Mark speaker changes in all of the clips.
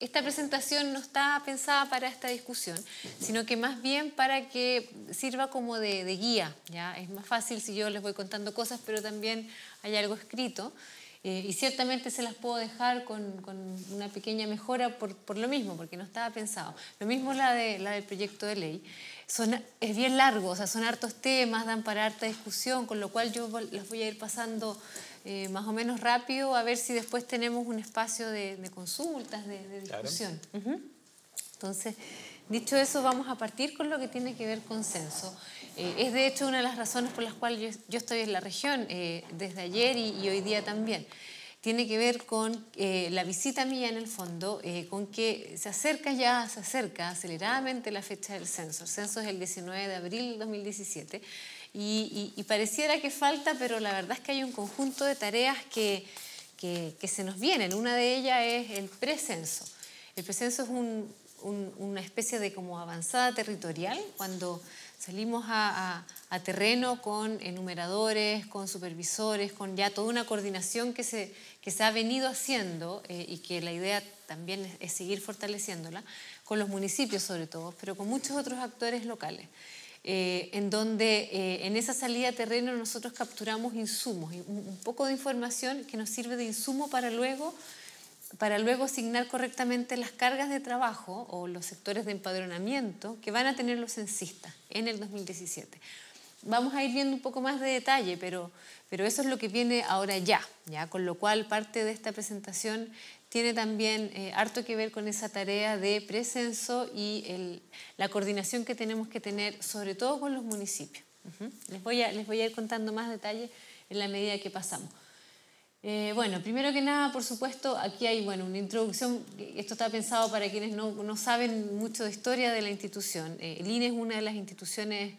Speaker 1: esta presentación no está pensada para esta discusión, sino que más bien para que sirva como de guía, ¿ya? Es más fácil si yo les voy contando cosas, pero también hay algo escrito. Y ciertamente se las puedo dejar con una pequeña mejora por lo mismo, porque no estaba pensado. Lo mismo la del proyecto de ley. Es bien largo, o sea, son hartos temas, dan para harta discusión, con lo cual yo las voy a ir pasando más o menos rápido, a ver si después tenemos un espacio de consultas, de discusión.
Speaker 2: Claro.
Speaker 1: Entonces, dicho eso, vamos a partir con lo que tiene que ver con censo. Es de hecho una de las razones por las cuales yo estoy en la región desde ayer y hoy día también. Tiene que ver con la visita mía en el fondo, con que se acerca aceleradamente la fecha del censo. El censo es el 19 de abril del 2017 y pareciera que falta, pero la verdad es que hay un conjunto de tareas que se nos vienen. Una de ellas es el precenso. El precenso es una especie de como avanzada territorial, cuando salimos a terreno con enumeradores, con supervisores, con ya toda una coordinación que se ha venido haciendo y que la idea también es seguir fortaleciéndola, con los municipios sobre todo, pero con muchos otros actores locales, en donde en esa salida a terreno nosotros capturamos insumos, un poco de información que nos sirve de insumo para luego asignar correctamente las cargas de trabajo o los sectores de empadronamiento que van a tener los censistas en el 2017. Vamos a ir viendo un poco más de detalle, pero eso es lo que viene ahora ya, con lo cual parte de esta presentación tiene también harto que ver con esa tarea de precenso y la coordinación que tenemos que tener, sobre todo con los municipios. Les voy a ir contando más detalles en la medida que pasamos. Bueno, primero que nada, por supuesto, aquí hay una introducción. Esto está pensado para quienes no saben mucho de historia de la institución. El INE es una de las instituciones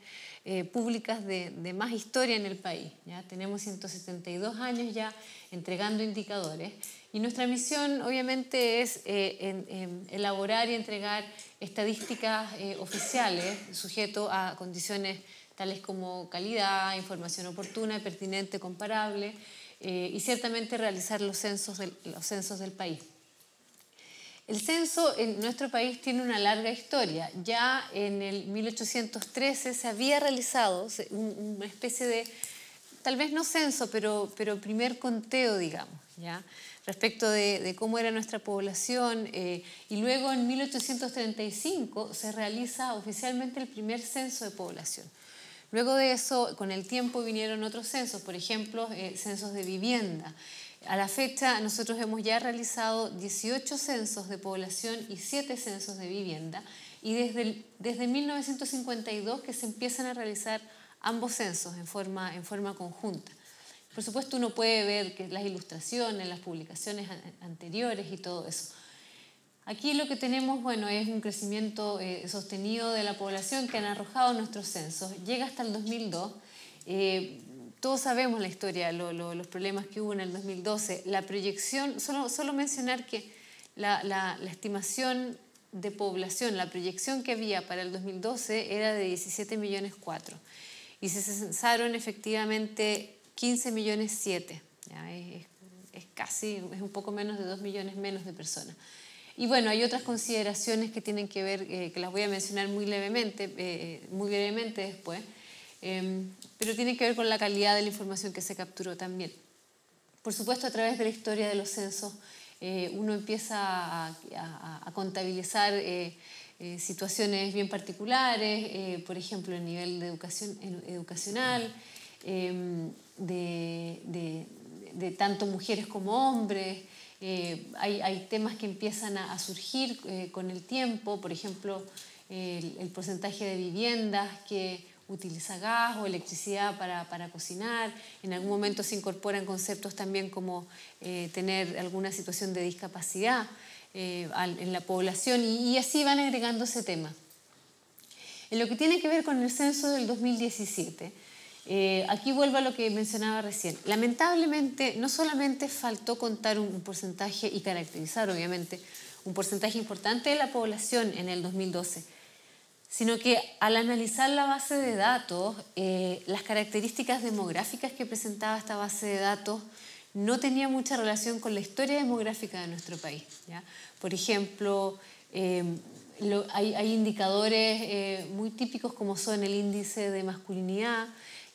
Speaker 1: públicas de más historia en el país, ¿ya? Tenemos 172 años ya entregando indicadores y nuestra misión obviamente es elaborar y entregar estadísticas oficiales sujeto a condiciones tales como calidad, información oportuna, pertinente, comparable, y ciertamente realizar los censos del país. El censo en nuestro país tiene una larga historia. Ya en el 1813 se había realizado una especie de, tal vez no censo, pero primer conteo, digamos, ¿ya? Respecto de cómo era nuestra población. Y luego en 1835 se realiza oficialmente el primer censo de población. Luego de eso, con el tiempo vinieron otros censos, por ejemplo, censos de vivienda. A la fecha, nosotros hemos ya realizado 18 censos de población y 7 censos de vivienda, y desde 1952 que se empiezan a realizar ambos censos en forma conjunta. Por supuesto, uno puede ver que las ilustraciones, las publicaciones anteriores y todo eso. Aquí lo que tenemos, es un crecimiento sostenido de la población que han arrojado nuestros censos. Llega hasta el 2002. Todos sabemos la historia, los problemas que hubo en el 2012. La proyección, solo mencionar que la estimación de población, la proyección que había para el 2012 era de 17,4 millones y se censaron efectivamente 15,7 millones. Es un poco menos de 2 millones menos de personas. Y hay otras consideraciones que tienen que ver, que las voy a mencionar muy brevemente después, pero tienen que ver con la calidad de la información que se capturó también. Por supuesto, a través de la historia de los censos, uno empieza a contabilizar situaciones bien particulares, por ejemplo, el nivel de educacional, de tanto mujeres como hombres. Hay temas que empiezan a surgir con el tiempo, por ejemplo, el porcentaje de viviendas que utiliza gas o electricidad para cocinar. En algún momento se incorporan conceptos también como tener alguna situación de discapacidad en la población y así van agregándose temas. En lo que tiene que ver con el censo del 2017, aquí vuelvo a lo que mencionaba recién. Lamentablemente, no solamente faltó contar un porcentaje y caracterizar, obviamente, un porcentaje importante de la población en el 2012, sino que al analizar la base de datos, las características demográficas que presentaba esta base de datos no tenía mucha relación con la historia demográfica de nuestro país, ¿ya? Por ejemplo, hay indicadores muy típicos como son el índice de masculinidad,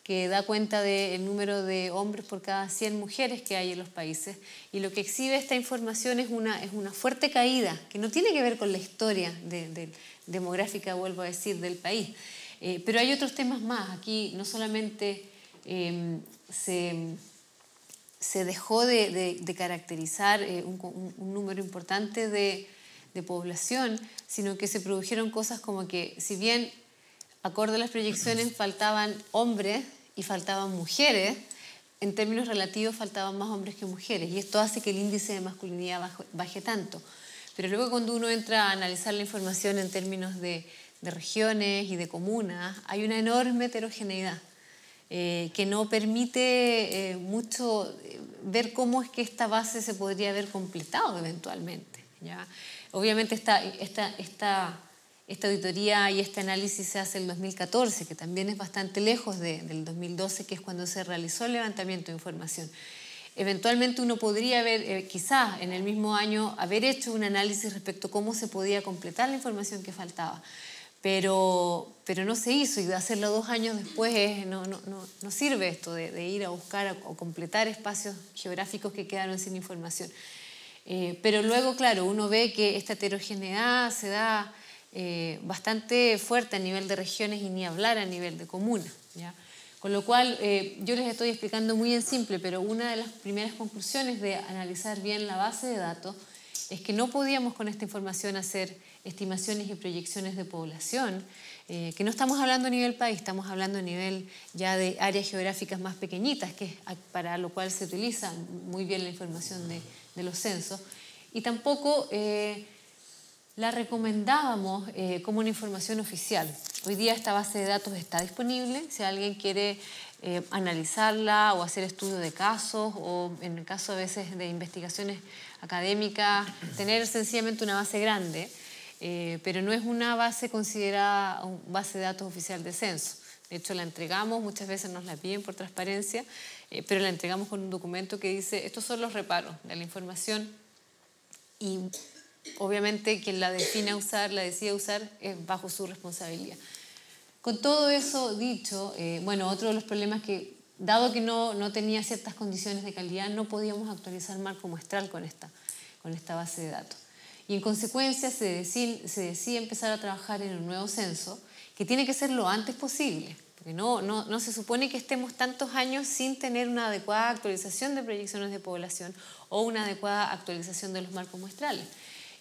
Speaker 1: que da cuenta del número de hombres por cada 100 mujeres que hay en los países. Y lo que exhibe esta información es una fuerte caída, que no tiene que ver con la historia demográfica, vuelvo a decir, del país. Pero hay otros temas más. Aquí no solamente se dejó de caracterizar un número importante de población, sino que se produjeron cosas como que, si bien acorde a las proyecciones faltaban hombres y faltaban mujeres, en términos relativos faltaban más hombres que mujeres, y esto hace que el índice de masculinidad baje tanto. Pero luego, cuando uno entra a analizar la información en términos de regiones y de comunas, hay una enorme heterogeneidad que no permite mucho ver cómo es que esta base se podría haber completado eventualmente, ¿ya? Obviamente esta auditoría y este análisis se hace en el 2014, que también es bastante lejos del 2012, que es cuando se realizó el levantamiento de información. Eventualmente uno podría haber, quizás en el mismo año, haber hecho un análisis respecto a cómo se podía completar la información que faltaba. Pero no se hizo, y hacerlo 2 años después no sirve esto de ir a buscar o completar espacios geográficos que quedaron sin información. Pero luego, claro, uno ve que esta heterogeneidad se da bastante fuerte a nivel de regiones y ni hablar a nivel de comunas, ¿ya? Con lo cual, yo les estoy explicando muy en simple, pero una de las primeras conclusiones de analizar bien la base de datos es que no podíamos con esta información hacer estimaciones y proyecciones de población, que no estamos hablando a nivel país, estamos hablando a nivel ya de áreas geográficas más pequeñitas, que es para lo cual se utiliza muy bien la información de los censos, y tampoco la recomendábamos como una información oficial. Hoy día esta base de datos está disponible, si alguien quiere analizarla o hacer estudio de casos, o en el caso a veces de investigaciones académicas, tener sencillamente una base grande, pero no es una base considerada base de datos oficial de censo. De hecho, la entregamos, muchas veces nos la piden por transparencia, pero la entregamos con un documento que dice: estos son los reparos de la información, y obviamente quien la decida usar es bajo su responsabilidad. Con todo eso dicho, otro de los problemas que, dado que no tenía ciertas condiciones de calidad, no podíamos actualizar marco muestral con esta base de datos. Y en consecuencia se decide empezar a trabajar en un nuevo censo, que tiene que ser lo antes posible, porque no se supone que estemos tantos años sin tener una adecuada actualización de proyecciones de población o una adecuada actualización de los marcos muestrales.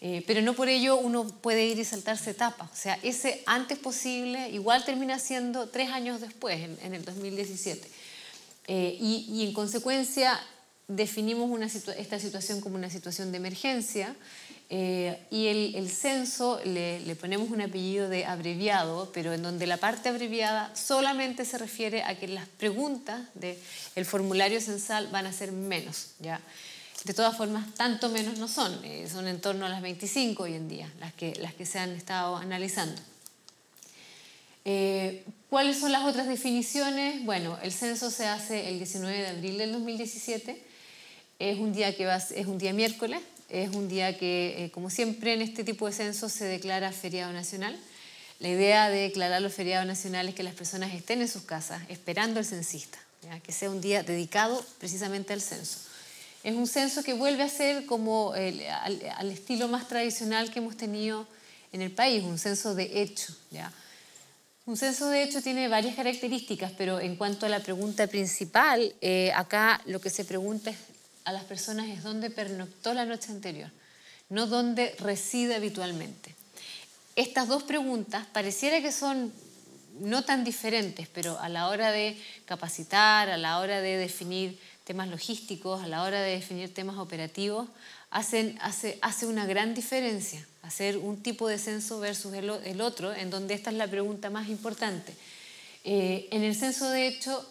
Speaker 1: Pero no por ello uno puede ir y saltarse etapas. O sea, ese antes posible igual termina siendo 3 años después, en el 2017. Y en consecuencia definimos esta situación como una situación de emergencia, y el censo le ponemos un apellido de abreviado, pero en donde la parte abreviada solamente se refiere a que las preguntas del formulario censal van a ser menos, ¿ya? De todas formas, tanto menos no son en torno a las 25 hoy en día las que se han estado analizando. ¿Cuáles son las otras definiciones? Bueno, el censo se hace el 19 de abril del 2017, es un día miércoles, es un día que, como siempre en este tipo de censos, se declara feriado nacional. La idea de declarar los feriados nacionales es que las personas estén en sus casas esperando al censista, ¿ya? Que sea un día dedicado precisamente al censo. Es un censo que vuelve a ser como al estilo más tradicional que hemos tenido en el país, un censo de hecho, ¿ya? Un censo de hecho tiene varias características, pero en cuanto a la pregunta principal, acá lo que se pregunta a las personas es dónde pernoctó la noche anterior, no dónde reside habitualmente. Estas dos preguntas pareciera que son no tan diferentes, pero a la hora de capacitar, a la hora de definir temas logísticos, a la hora de definir temas operativos, hace una gran diferencia hacer un tipo de censo versus el otro, en donde esta es la pregunta más importante. En el censo, de hecho,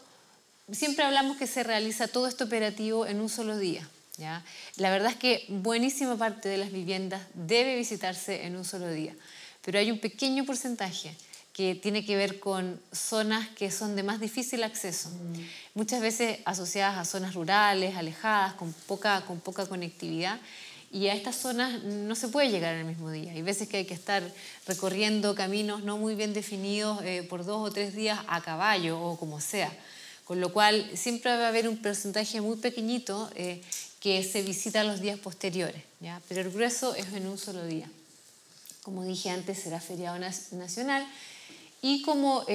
Speaker 1: siempre hablamos que se realiza todo este operativo en un solo día, ¿ya? La verdad es que buenísima parte de las viviendas debe visitarse en un solo día, pero hay un pequeño porcentaje que tiene que ver con zonas que son de más difícil acceso, muchas veces asociadas a zonas rurales, alejadas, con poca conectividad, y a estas zonas no se puede llegar en el mismo día. Hay veces que hay que estar recorriendo caminos no muy bien definidos por 2 o 3 días a caballo o como sea, con lo cual siempre va a haber un porcentaje muy pequeñito que se visita los días posteriores, ¿ya? Pero el grueso es en un solo día. Como dije antes, será feriado nacional, y como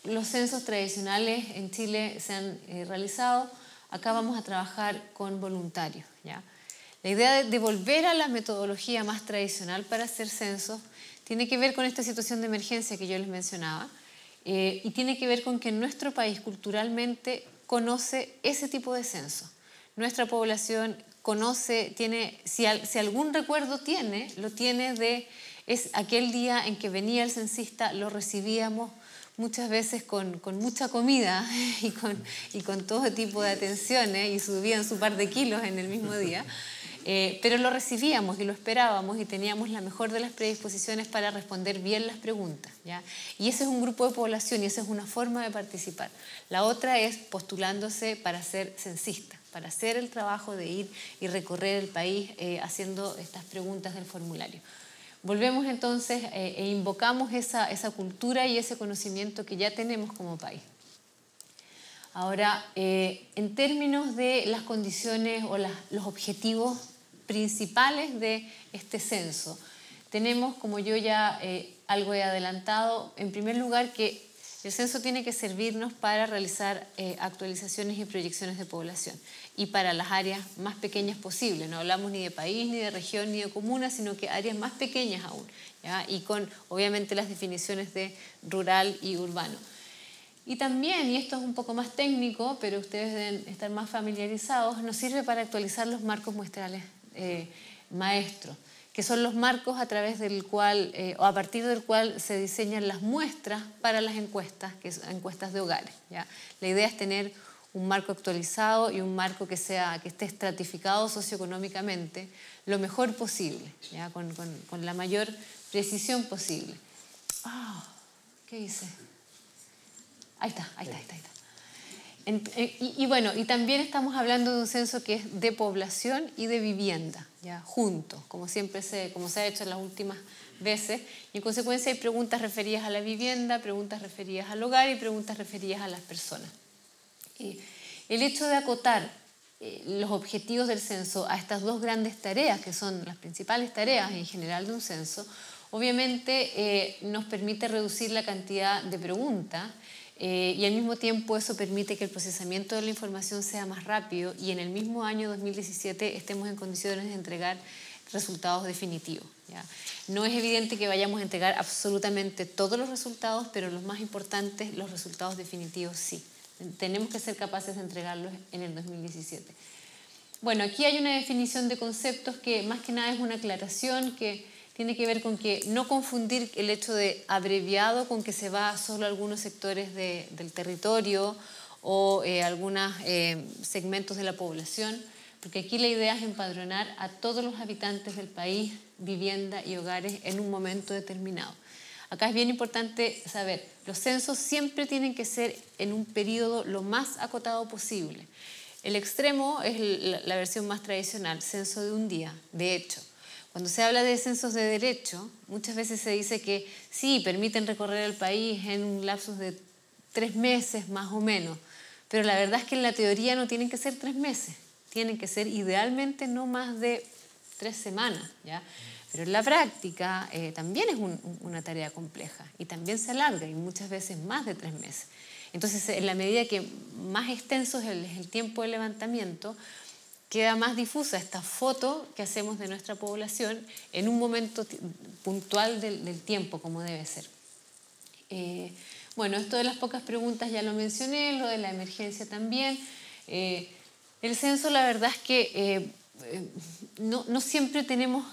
Speaker 1: los censos tradicionales en Chile se han realizado, acá vamos a trabajar con voluntarios, ¿ya? La idea de volver a la metodología más tradicional para hacer censos tiene que ver con esta situación de emergencia que yo les mencionaba, y tiene que ver con que nuestro país culturalmente conoce ese tipo de censo. Nuestra población conoce, si algún recuerdo tiene, lo tiene de aquel día en que venía el censista, lo recibíamos muchas veces con mucha comida y con todo tipo de atenciones, y subían su par de kilos en el mismo día. Pero lo recibíamos y lo esperábamos y teníamos la mejor de las predisposiciones para responder bien las preguntas, ¿ya? Y ese es un grupo de población y esa es una forma de participar. La otra es postulándose para ser censista, para hacer el trabajo de ir y recorrer el país haciendo estas preguntas del formulario. Volvemos entonces e invocamos esa cultura y ese conocimiento que ya tenemos como país. Ahora, en términos de las condiciones o los objetivos principales de este censo, tenemos, como yo ya algo he adelantado, en primer lugar que el censo tiene que servirnos para realizar actualizaciones y proyecciones de población, y para las áreas más pequeñas posibles. No hablamos ni de país, ni de región, ni de comuna, sino que áreas más pequeñas aún, ¿ya? Y con obviamente las definiciones de rural y urbano. Y también, y esto es un poco más técnico, pero ustedes deben estar más familiarizados, nos sirve para actualizar los marcos muestrales maestros, que son los marcos a través del cual, o a partir del cual se diseñan las muestras para las encuestas, que son encuestas de hogares, ¿ya? La idea es tener un marco actualizado y un marco que esté estratificado socioeconómicamente lo mejor posible, ¿ya? Con la mayor precisión posible. ¿Qué hice? Ahí está. Y bueno, y también estamos hablando de un censo que es de población y de vivienda, ya juntos, como se ha hecho en las últimas veces, y en consecuencia hay preguntas referidas a la vivienda, preguntas referidas al hogar y preguntas referidas a las personas. El hecho de acotar los objetivos del censo a estas dos grandes tareas, que son las principales tareas en general de un censo, obviamente nos permite reducir la cantidad de preguntas, y al mismo tiempo eso permite que el procesamiento de la información sea más rápido y en el mismo año 2017 estemos en condiciones de entregar resultados definitivos, ¿ya? No es evidente que vayamos a entregar absolutamente todos los resultados, pero los más importantes, los resultados definitivos, sí. Tenemos que ser capaces de entregarlos en el 2017. Bueno, aquí hay una definición de conceptos que más que nada es una aclaración que tiene que ver con que no confundir el hecho de abreviado con que se va solo a algunos sectores del territorio o algunos segmentos de la población, porque aquí la idea es empadronar a todos los habitantes del país, vivienda y hogares en un momento determinado. Acá es bien importante saber, los censos siempre tienen que ser en un periodo lo más acotado posible. El extremo es la versión más tradicional, censo de un día, de hecho. Cuando se habla de censos de derecho, muchas veces se dice que sí, permiten recorrer el país en un lapsus de 3 meses más o menos, pero la verdad es que en la teoría no tienen que ser 3 meses, tienen que ser idealmente no más de 3 semanas, ¿ya? Pero en la práctica también es una tarea compleja y también se alarga y muchas veces más de 3 meses. Entonces, en la medida que más extenso es el tiempo de levantamiento, queda más difusa esta foto que hacemos de nuestra población en un momento puntual del tiempo, como debe ser. Bueno, esto de las pocas preguntas ya lo mencioné, lo de la emergencia también. El censo, la verdad es que no siempre tenemos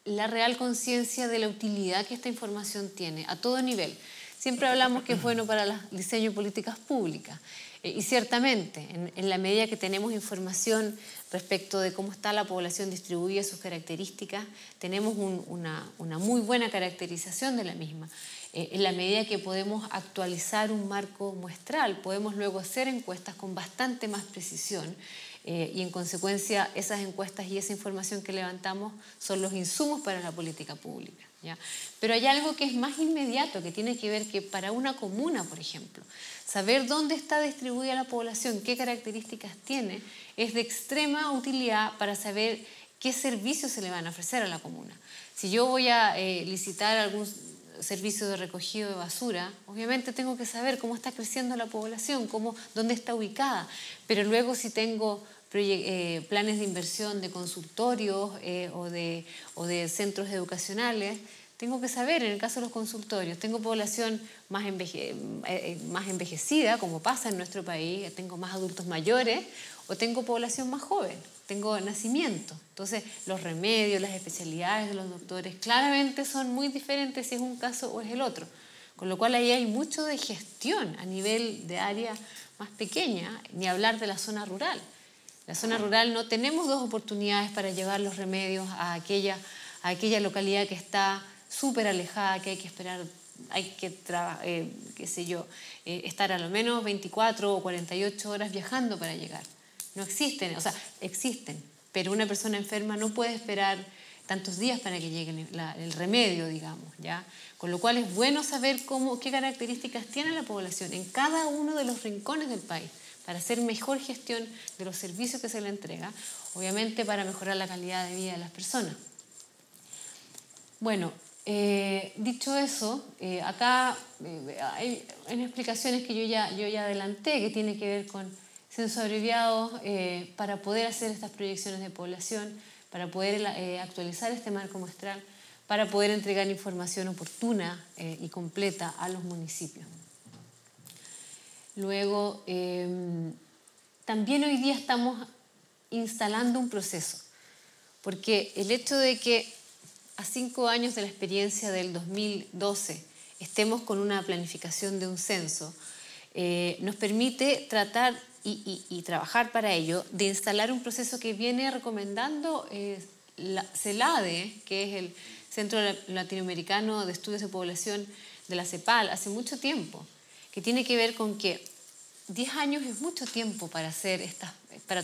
Speaker 1: la real conciencia de la utilidad que esta información tiene, a todo nivel. Siempre hablamos que es bueno para el diseño de políticas públicas. Y ciertamente, en la medida que tenemos información respecto de cómo está la población distribuida, sus características, tenemos una muy buena caracterización de la misma. En la medida que podemos actualizar un marco muestral, podemos luego hacer encuestas con bastante más precisión y en consecuencia esas encuestas y esa información que levantamos son los insumos para la política pública, ¿ya? Pero hay algo que es más inmediato, que tiene que ver que para una comuna, por ejemplo, saber dónde está distribuida la población, qué características tiene, es de extrema utilidad para saber qué servicios se le van a ofrecer a la comuna. Si yo voy a licitar algún servicio de recogido de basura, obviamente tengo que saber cómo está creciendo la población, dónde está ubicada, pero luego si tengo planes de inversión de consultorios o de centros educacionales, tengo que saber, en el caso de los consultorios, tengo población más envejecida, como pasa en nuestro país, tengo más adultos mayores, o tengo población más joven, tengo nacimiento. Entonces, los remedios, las especialidades de los doctores claramente son muy diferentes si es un caso o es el otro. Con lo cual ahí hay mucho de gestión a nivel de área más pequeña, ni hablar de la zona rural. La zona rural no tenemos dos oportunidades para llevar los remedios a aquella localidad que está súper alejada, que hay que esperar, hay que estar a lo menos 24 o 48 horas viajando para llegar. No existen, o sea, existen, pero una persona enferma no puede esperar tantos días para que llegue el remedio, digamos, ¿ya? Con lo cual es bueno saber qué características tiene la población en cada uno de los rincones del país para hacer mejor gestión de los servicios que se le entrega, obviamente para mejorar la calidad de vida de las personas. Bueno, dicho eso, acá hay explicaciones que yo ya adelanté que tiene que ver con censo abreviado para poder hacer estas proyecciones de población, para poder actualizar este marco muestral, para poder entregar información oportuna y completa a los municipios. Luego, también hoy día estamos instalando un proceso, porque el hecho de que a 5 años de la experiencia del 2012 estemos con una planificación de un censo, nos permite tratar y trabajar para ello, de instalar un proceso que viene recomendando la CELADE, que es el Centro Latinoamericano de Estudios de Población de la CEPAL, hace mucho tiempo, que tiene que ver con que 10 años es mucho tiempo para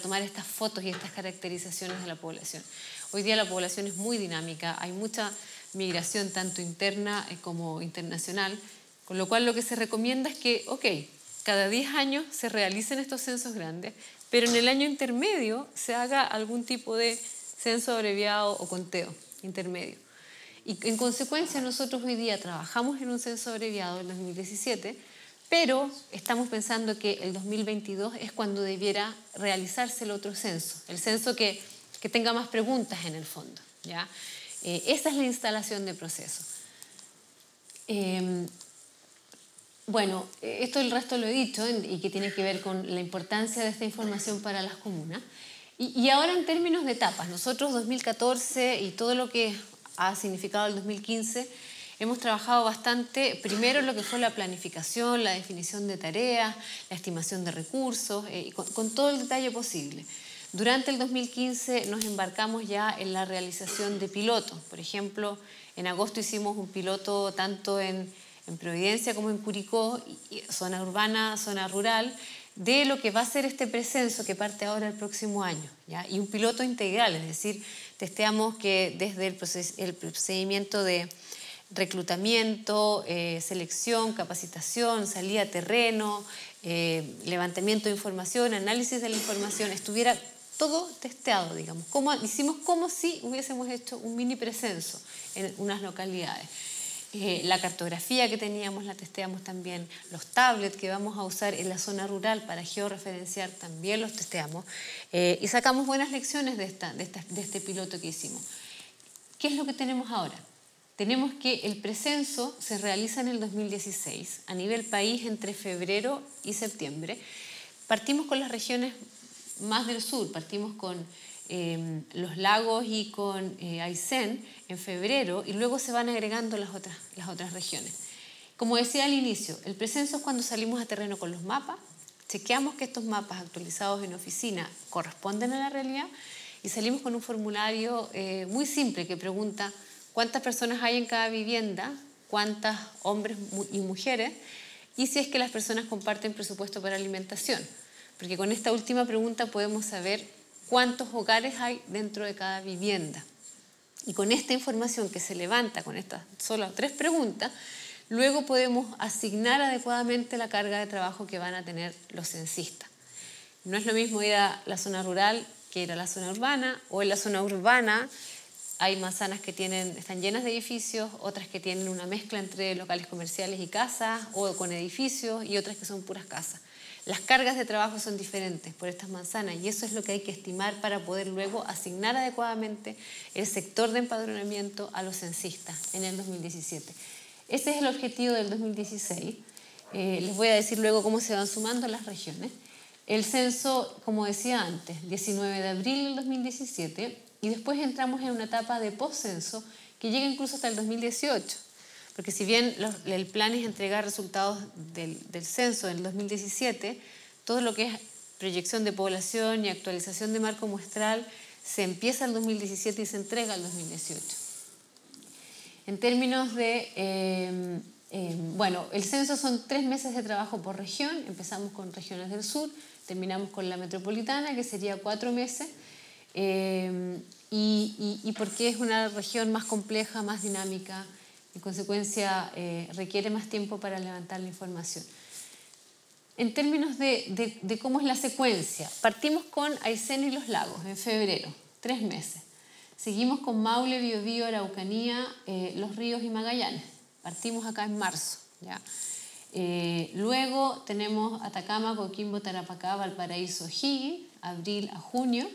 Speaker 1: tomar estas fotos y estas caracterizaciones de la población. Hoy día la población es muy dinámica, hay mucha migración tanto interna como internacional, con lo cual lo que se recomienda es que, cada 10 años se realicen estos censos grandes, pero en el año intermedio se haga algún tipo de censo abreviado o conteo intermedio. Y en consecuencia nosotros hoy día trabajamos en un censo abreviado en 2017, pero estamos pensando que el 2022 es cuando debiera realizarse el otro censo, el censo que tenga más preguntas en el fondo, ¿ya? Esa es la instalación de proceso. Bueno, esto el resto lo he dicho y que tiene que ver con la importancia de esta información para las comunas. Y ahora en términos de etapas, nosotros 2014 y todo lo que ha significado el 2015, hemos trabajado bastante, primero en lo que fue la planificación, la definición de tareas, la estimación de recursos, con todo el detalle posible. Durante el 2015 nos embarcamos ya en la realización de pilotos. Por ejemplo, en agosto hicimos un piloto tanto en Providencia como en Curicó, zona urbana, zona rural, de lo que va a ser este precenso que parte ahora el próximo año, ¿ya? Y un piloto integral, es decir, testeamos que desde el procedimiento de reclutamiento, selección, capacitación, salida a terreno, levantamiento de información, análisis de la información, estuviera todo testeado, digamos. Hicimos como si hubiésemos hecho un mini precenso en unas localidades. La cartografía que teníamos la testeamos también, los tablets que vamos a usar en la zona rural para georreferenciar también los testeamos y sacamos buenas lecciones de este piloto que hicimos. ¿Qué es lo que tenemos ahora? Tenemos que el precenso se realiza en el 2016 a nivel país entre febrero y septiembre. Partimos con las regiones más del sur, partimos con los lagos y con Aysén en febrero y luego se van agregando las otras regiones. Como decía al inicio, el precenso es cuando salimos a terreno con los mapas, chequeamos que estos mapas actualizados en oficina corresponden a la realidad y salimos con un formulario muy simple que pregunta cuántas personas hay en cada vivienda, cuántas hombres y mujeres, y si es que las personas comparten presupuesto para alimentación. Porque con esta última pregunta podemos saber cuántos hogares hay dentro de cada vivienda. Y con esta información que se levanta, con estas solo 3 preguntas, luego podemos asignar adecuadamente la carga de trabajo que van a tener los censistas. No es lo mismo ir a la zona rural que ir a la zona urbana, o en la zona urbana hay manzanas que están llenas de edificios, otras que tienen una mezcla entre locales comerciales y casas, o con edificios, y otras que son puras casas. Las cargas de trabajo son diferentes por estas manzanas, y eso es lo que hay que estimar para poder luego asignar adecuadamente el sector de empadronamiento a los censistas en el 2017. Ese es el objetivo del 2016. Les voy a decir luego cómo se van sumando las regiones. El censo, como decía antes, 19 de abril del 2017, y después entramos en una etapa de postcenso que llega incluso hasta el 2018. Porque si bien el plan es entregar resultados del censo en el 2017, todo lo que es proyección de población y actualización de marco muestral se empieza en el 2017 y se entrega en el 2018. En términos de... bueno, el censo son 3 meses de trabajo por región. Empezamos con regiones del sur, terminamos con la metropolitana, que sería 4 meses. Y porque es una región más compleja, más dinámica, en consecuencia requiere más tiempo para levantar la información. En términos de cómo es la secuencia, partimos con Aysén y Los Lagos en febrero, 3 meses. Seguimos con Maule, Biobío, Araucanía, Los Ríos y Magallanes. Partimos acá en marzo, ¿ya? Luego tenemos Atacama, Coquimbo, Tarapacá, Valparaíso, O'Higgins, abril a junio.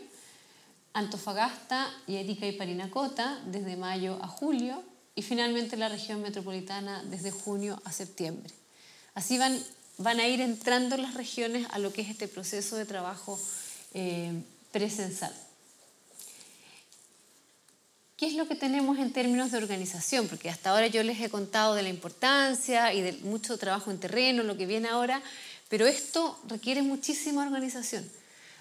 Speaker 1: Antofagasta, Arica y Parinacota, desde mayo a julio. Y finalmente la región metropolitana desde junio a septiembre. Así van a ir entrando las regiones a lo que es este proceso de trabajo precensal. ¿Qué es lo que tenemos en términos de organización? Porque hasta ahora yo les he contado de la importancia y de mucho trabajo en terreno, lo que viene ahora, pero esto requiere muchísima organización.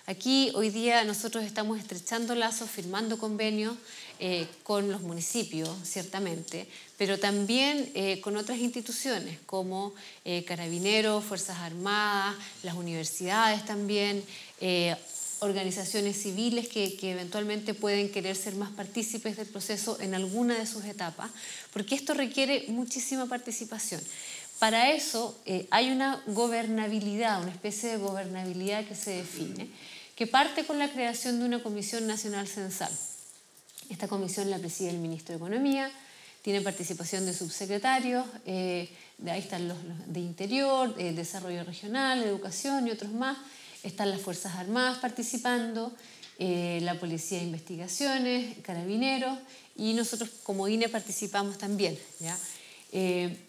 Speaker 1: Aquí hoy día nosotros estamos estrechando lazos, firmando convenios con los municipios, ciertamente, pero también con otras instituciones como Carabineros, Fuerzas Armadas, las universidades también, organizaciones civiles que eventualmente pueden querer ser más partícipes del proceso en alguna de sus etapas, porque esto requiere muchísima participación. Para eso hay una gobernabilidad, una especie de gobernabilidad que se define, que parte con la creación de una Comisión Nacional Censal. Esta comisión la preside el Ministro de Economía, tiene participación de subsecretarios, de ahí están los de Interior, Desarrollo Regional, Educación y otros más. Están las Fuerzas Armadas participando, la Policía de Investigaciones, Carabineros, y nosotros como INE participamos también, ¿ya?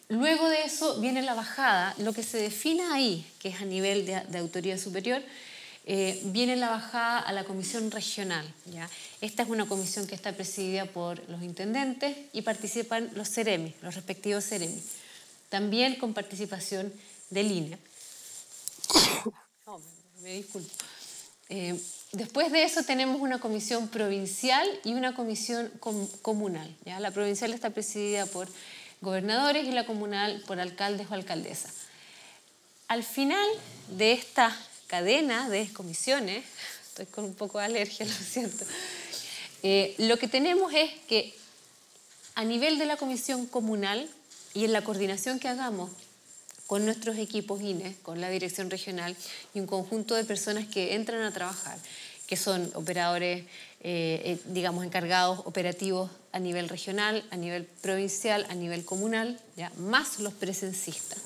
Speaker 1: Luego de eso viene la bajada, lo que se define ahí, que es a nivel de autoridad superior, viene la bajada a la comisión regional, ¿ya? Esta es una comisión que está presidida por los intendentes y participan los CEREMI, los respectivos CEREMI, también con participación del INE. Me disculpo. Después de eso tenemos una comisión provincial y una comisión comunal, ¿ya? La provincial está presidida por gobernadores y la comunal por alcaldes o alcaldesas. Al final de esta cadena de comisiones, estoy con un poco de alergia, lo siento, lo que tenemos es que a nivel de la comisión comunal y en la coordinación que hagamos con nuestros equipos INE, con la dirección regional y un conjunto de personas que entran a trabajar, que son operadores, digamos, encargados operativos a nivel regional, a nivel provincial, a nivel comunal, ¿ya? Más los presencistas.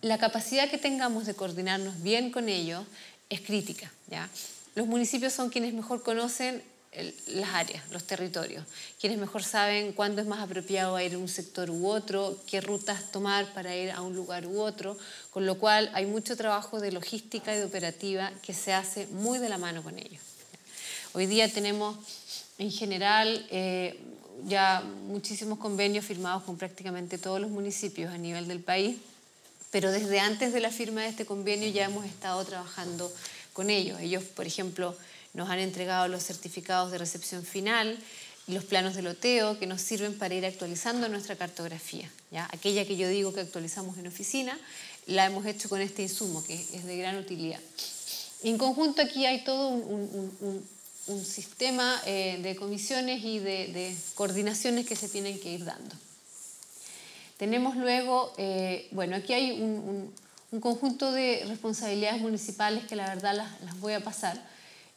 Speaker 1: La capacidad que tengamos de coordinarnos bien con ellos es crítica, ¿ya? Los municipios son quienes mejor conocen las áreas, los territorios, quienes mejor saben cuándo es más apropiado ir a un sector u otro, qué rutas tomar para ir a un lugar u otro, con lo cual hay mucho trabajo de logística y de operativa que se hace muy de la mano con ellos. Hoy día tenemos en general ya muchísimos convenios firmados con prácticamente todos los municipios a nivel del país, pero desde antes de la firma de este convenio ya hemos estado trabajando con ellos. Ellos, por ejemplo, nos han entregado los certificados de recepción final y los planos de loteo que nos sirven para ir actualizando nuestra cartografía, ¿ya? Aquella que yo digo que actualizamos en oficina, la hemos hecho con este insumo que es de gran utilidad. En conjunto aquí hay todo un sistema de comisiones y de coordinaciones que se tienen que ir dando. Tenemos luego, bueno, aquí hay un conjunto de responsabilidades municipales que la verdad las voy a pasar,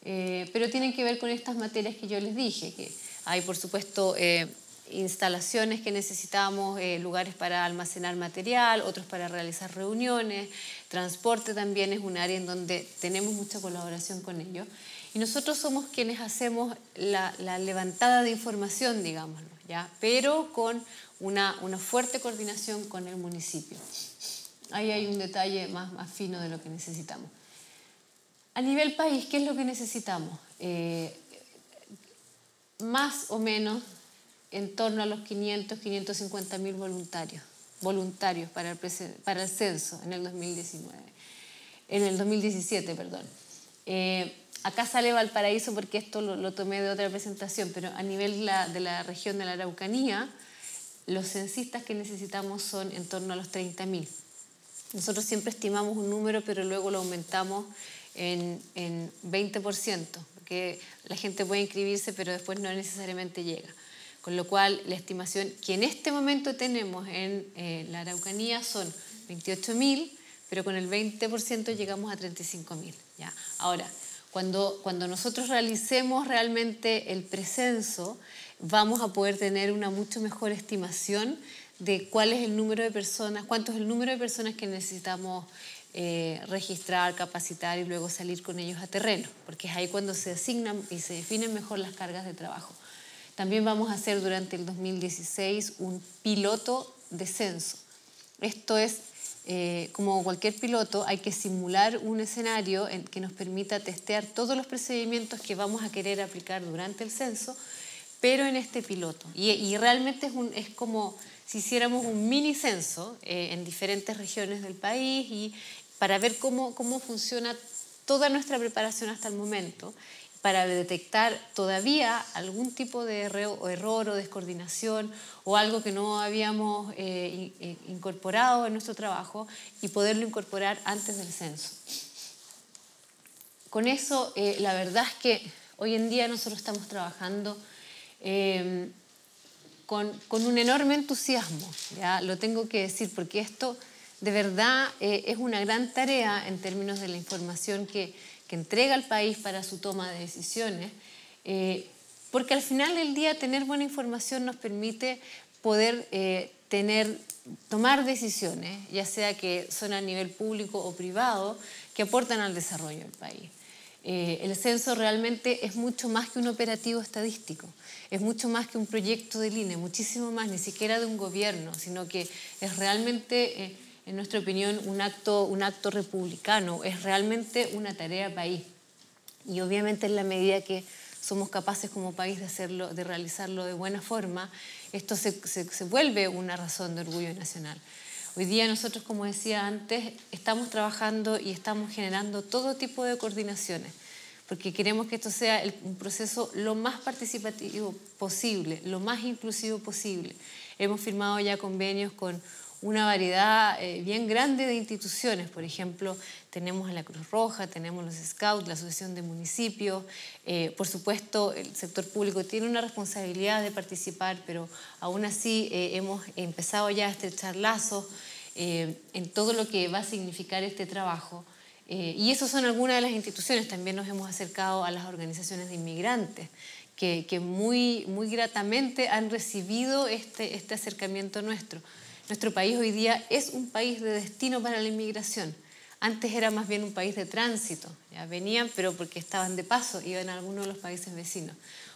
Speaker 1: pero tienen que ver con estas materias que yo les dije, que hay por supuesto instalaciones que necesitamos, lugares para almacenar material, otros para realizar reuniones, transporte también es un área en donde tenemos mucha colaboración con ellos. Y nosotros somos quienes hacemos la levantada de información, digámoslo, ¿ya? Pero con una fuerte coordinación con el municipio. Ahí hay un detalle más fino de lo que necesitamos. A nivel país, ¿qué es lo que necesitamos? Más o menos en torno a los 550.000 voluntarios para el censo en el 2017, perdón. Acá sale Valparaíso porque esto lo tomé de otra presentación, pero a nivel de la región de la Araucanía, los censistas que necesitamos son en torno a los 30.000. Nosotros siempre estimamos un número, pero luego lo aumentamos en 20%, porque la gente puede inscribirse, pero después no necesariamente llega. Con lo cual, la estimación que en este momento tenemos en la Araucanía son 28.000, pero con el 20% llegamos a 35.000. ¿Ya? Ahora, cuando nosotros realicemos realmente el precenso, vamos a poder tener una mucho mejor estimación de cuál es el número de personas, cuánto es el número de personas que necesitamos registrar, capacitar y luego salir con ellos a terreno, porque es ahí cuando se asignan y se definen mejor las cargas de trabajo. También vamos a hacer durante el 2016 un piloto de censo. Esto es, como cualquier piloto, hay que simular un escenario que nos permita testear todos los procedimientos que vamos a querer aplicar durante el censo, pero en este piloto. Y realmente es como si hiciéramos un mini censo en diferentes regiones del país y para ver cómo funciona toda nuestra preparación hasta el momento, para detectar todavía algún tipo de error o descoordinación o algo que no habíamos incorporado en nuestro trabajo y poderlo incorporar antes del censo. Con eso, la verdad es que hoy en día nosotros estamos trabajando con un enorme entusiasmo, ¿ya? Lo tengo que decir porque esto de verdad es una gran tarea en términos de la información que entrega al país para su toma de decisiones, porque al final del día tener buena información nos permite poder tomar decisiones, ya sea que son a nivel público o privado, que aportan al desarrollo del país. El censo realmente es mucho más que un operativo estadístico, es mucho más que un proyecto de línea, muchísimo más, ni siquiera de un gobierno, sino que es realmente, en nuestra opinión, un acto republicano, es realmente una tarea país. Y obviamente en la medida que somos capaces como país de realizarlo de buena forma, esto se vuelve una razón de orgullo nacional. Hoy día nosotros, como decía antes, estamos trabajando y estamos generando todo tipo de coordinaciones, porque queremos que esto sea un proceso lo más participativo posible, lo más inclusivo posible. Hemos firmado ya convenios con una variedad bien grande de instituciones. Por ejemplo, tenemos a la Cruz Roja, tenemos los Scouts, la Asociación de Municipios. Por supuesto, el sector público tiene una responsabilidad de participar, pero aún así hemos empezado ya a estrechar lazos en todo lo que va a significar este trabajo. Y esas son algunas de las instituciones. También nos hemos acercado a las organizaciones de inmigrantes, que muy gratamente han recibido este acercamiento nuestro. Nuestro país hoy día es un país de destino para la inmigración. Antes era más bien un país de tránsito. Ya venían, pero porque estaban de paso, iban a algunos de los países vecinos.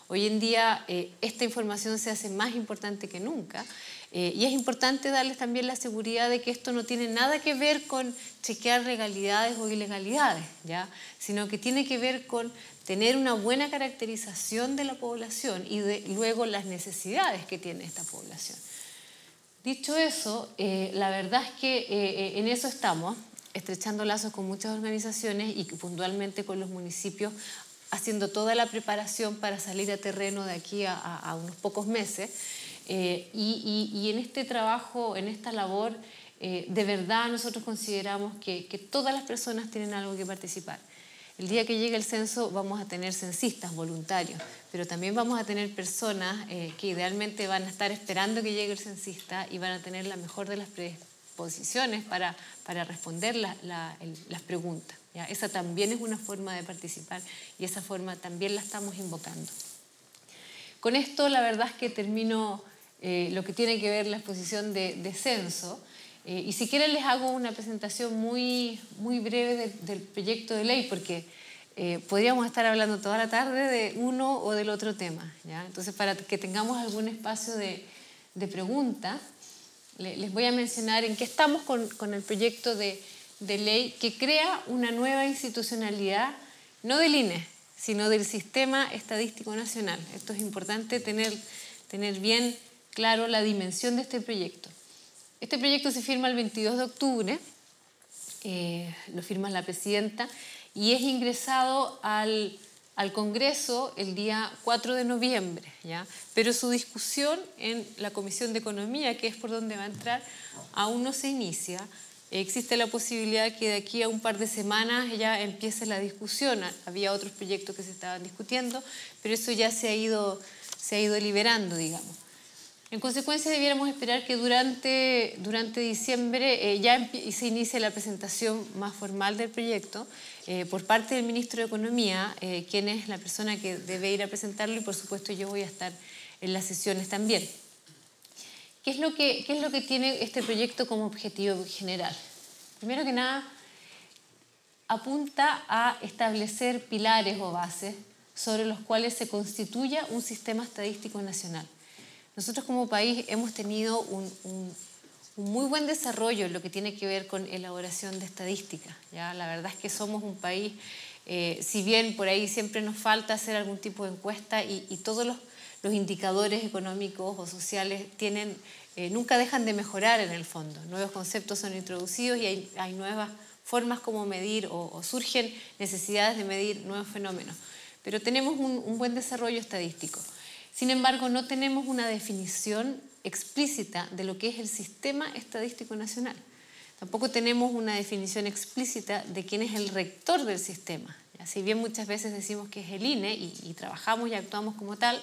Speaker 1: Hoy en día esta información se hace más importante que nunca y es importante darles también la seguridad de que esto no tiene nada que ver con chequear legalidades o ilegalidades, ¿ya? Sino que tiene que ver con tener una buena caracterización de la población y luego las necesidades que tiene esta población. Dicho eso, la verdad es que en eso estamos, estrechando lazos con muchas organizaciones y puntualmente con los municipios haciendo toda la preparación para salir a terreno de aquí a unos pocos meses. Y en este trabajo, en esta labor, de verdad nosotros consideramos que todas las personas tienen algo que participar. El día que llegue el censo vamos a tener censistas voluntarios, pero también vamos a tener personas que idealmente van a estar esperando que llegue el censista y van a tener la mejor de las predisposiciones para responder las preguntas, ¿ya? Esa también es una forma de participar y esa forma también la estamos invocando. Con esto la verdad es que termino lo que tiene que ver la exposición de censo. Y si quieren les hago una presentación muy breve del proyecto de ley, porque podríamos estar hablando toda la tarde de uno o del otro tema, ¿ya? Entonces, para que tengamos algún espacio de preguntas, les voy a mencionar en qué estamos con el proyecto de ley que crea una nueva institucionalidad, no del INE, sino del Sistema Estadístico Nacional. Esto es importante tener bien claro la dimensión de este proyecto. Este proyecto se firma el 22 de octubre, lo firma la presidenta, y es ingresado al Congreso el día 4 de noviembre, ¿ya? Pero su discusión en la Comisión de Economía, que es por donde va a entrar, aún no se inicia. Existe la posibilidad que de aquí a un par de semanas ya empiece la discusión. Había otros proyectos que se estaban discutiendo, pero eso ya se ha ido liberando, digamos. En consecuencia, debiéramos esperar que durante diciembre ya se inicie la presentación más formal del proyecto por parte del ministro de Economía, quien es la persona que debe ir a presentarlo, y por supuesto yo voy a estar en las sesiones también. ¿Qué es lo que tiene este proyecto como objetivo general? Primero que nada, apunta a establecer pilares o bases sobre los cuales se constituya un sistema estadístico nacional. Nosotros como país hemos tenido un muy buen desarrollo en lo que tiene que ver con elaboración de estadísticas, ¿ya? La verdad es que somos un país, si bien por ahí siempre nos falta hacer algún tipo de encuesta y todos los indicadores económicos o sociales nunca dejan de mejorar en el fondo. Nuevos conceptos son introducidos y hay nuevas formas como medir o surgen necesidades de medir nuevos fenómenos. Pero tenemos un buen desarrollo estadístico. Sin embargo, no tenemos una definición explícita de lo que es el Sistema Estadístico Nacional. Tampoco tenemos una definición explícita de quién es el rector del sistema. Si bien muchas veces decimos que es el INE y trabajamos y actuamos como tal,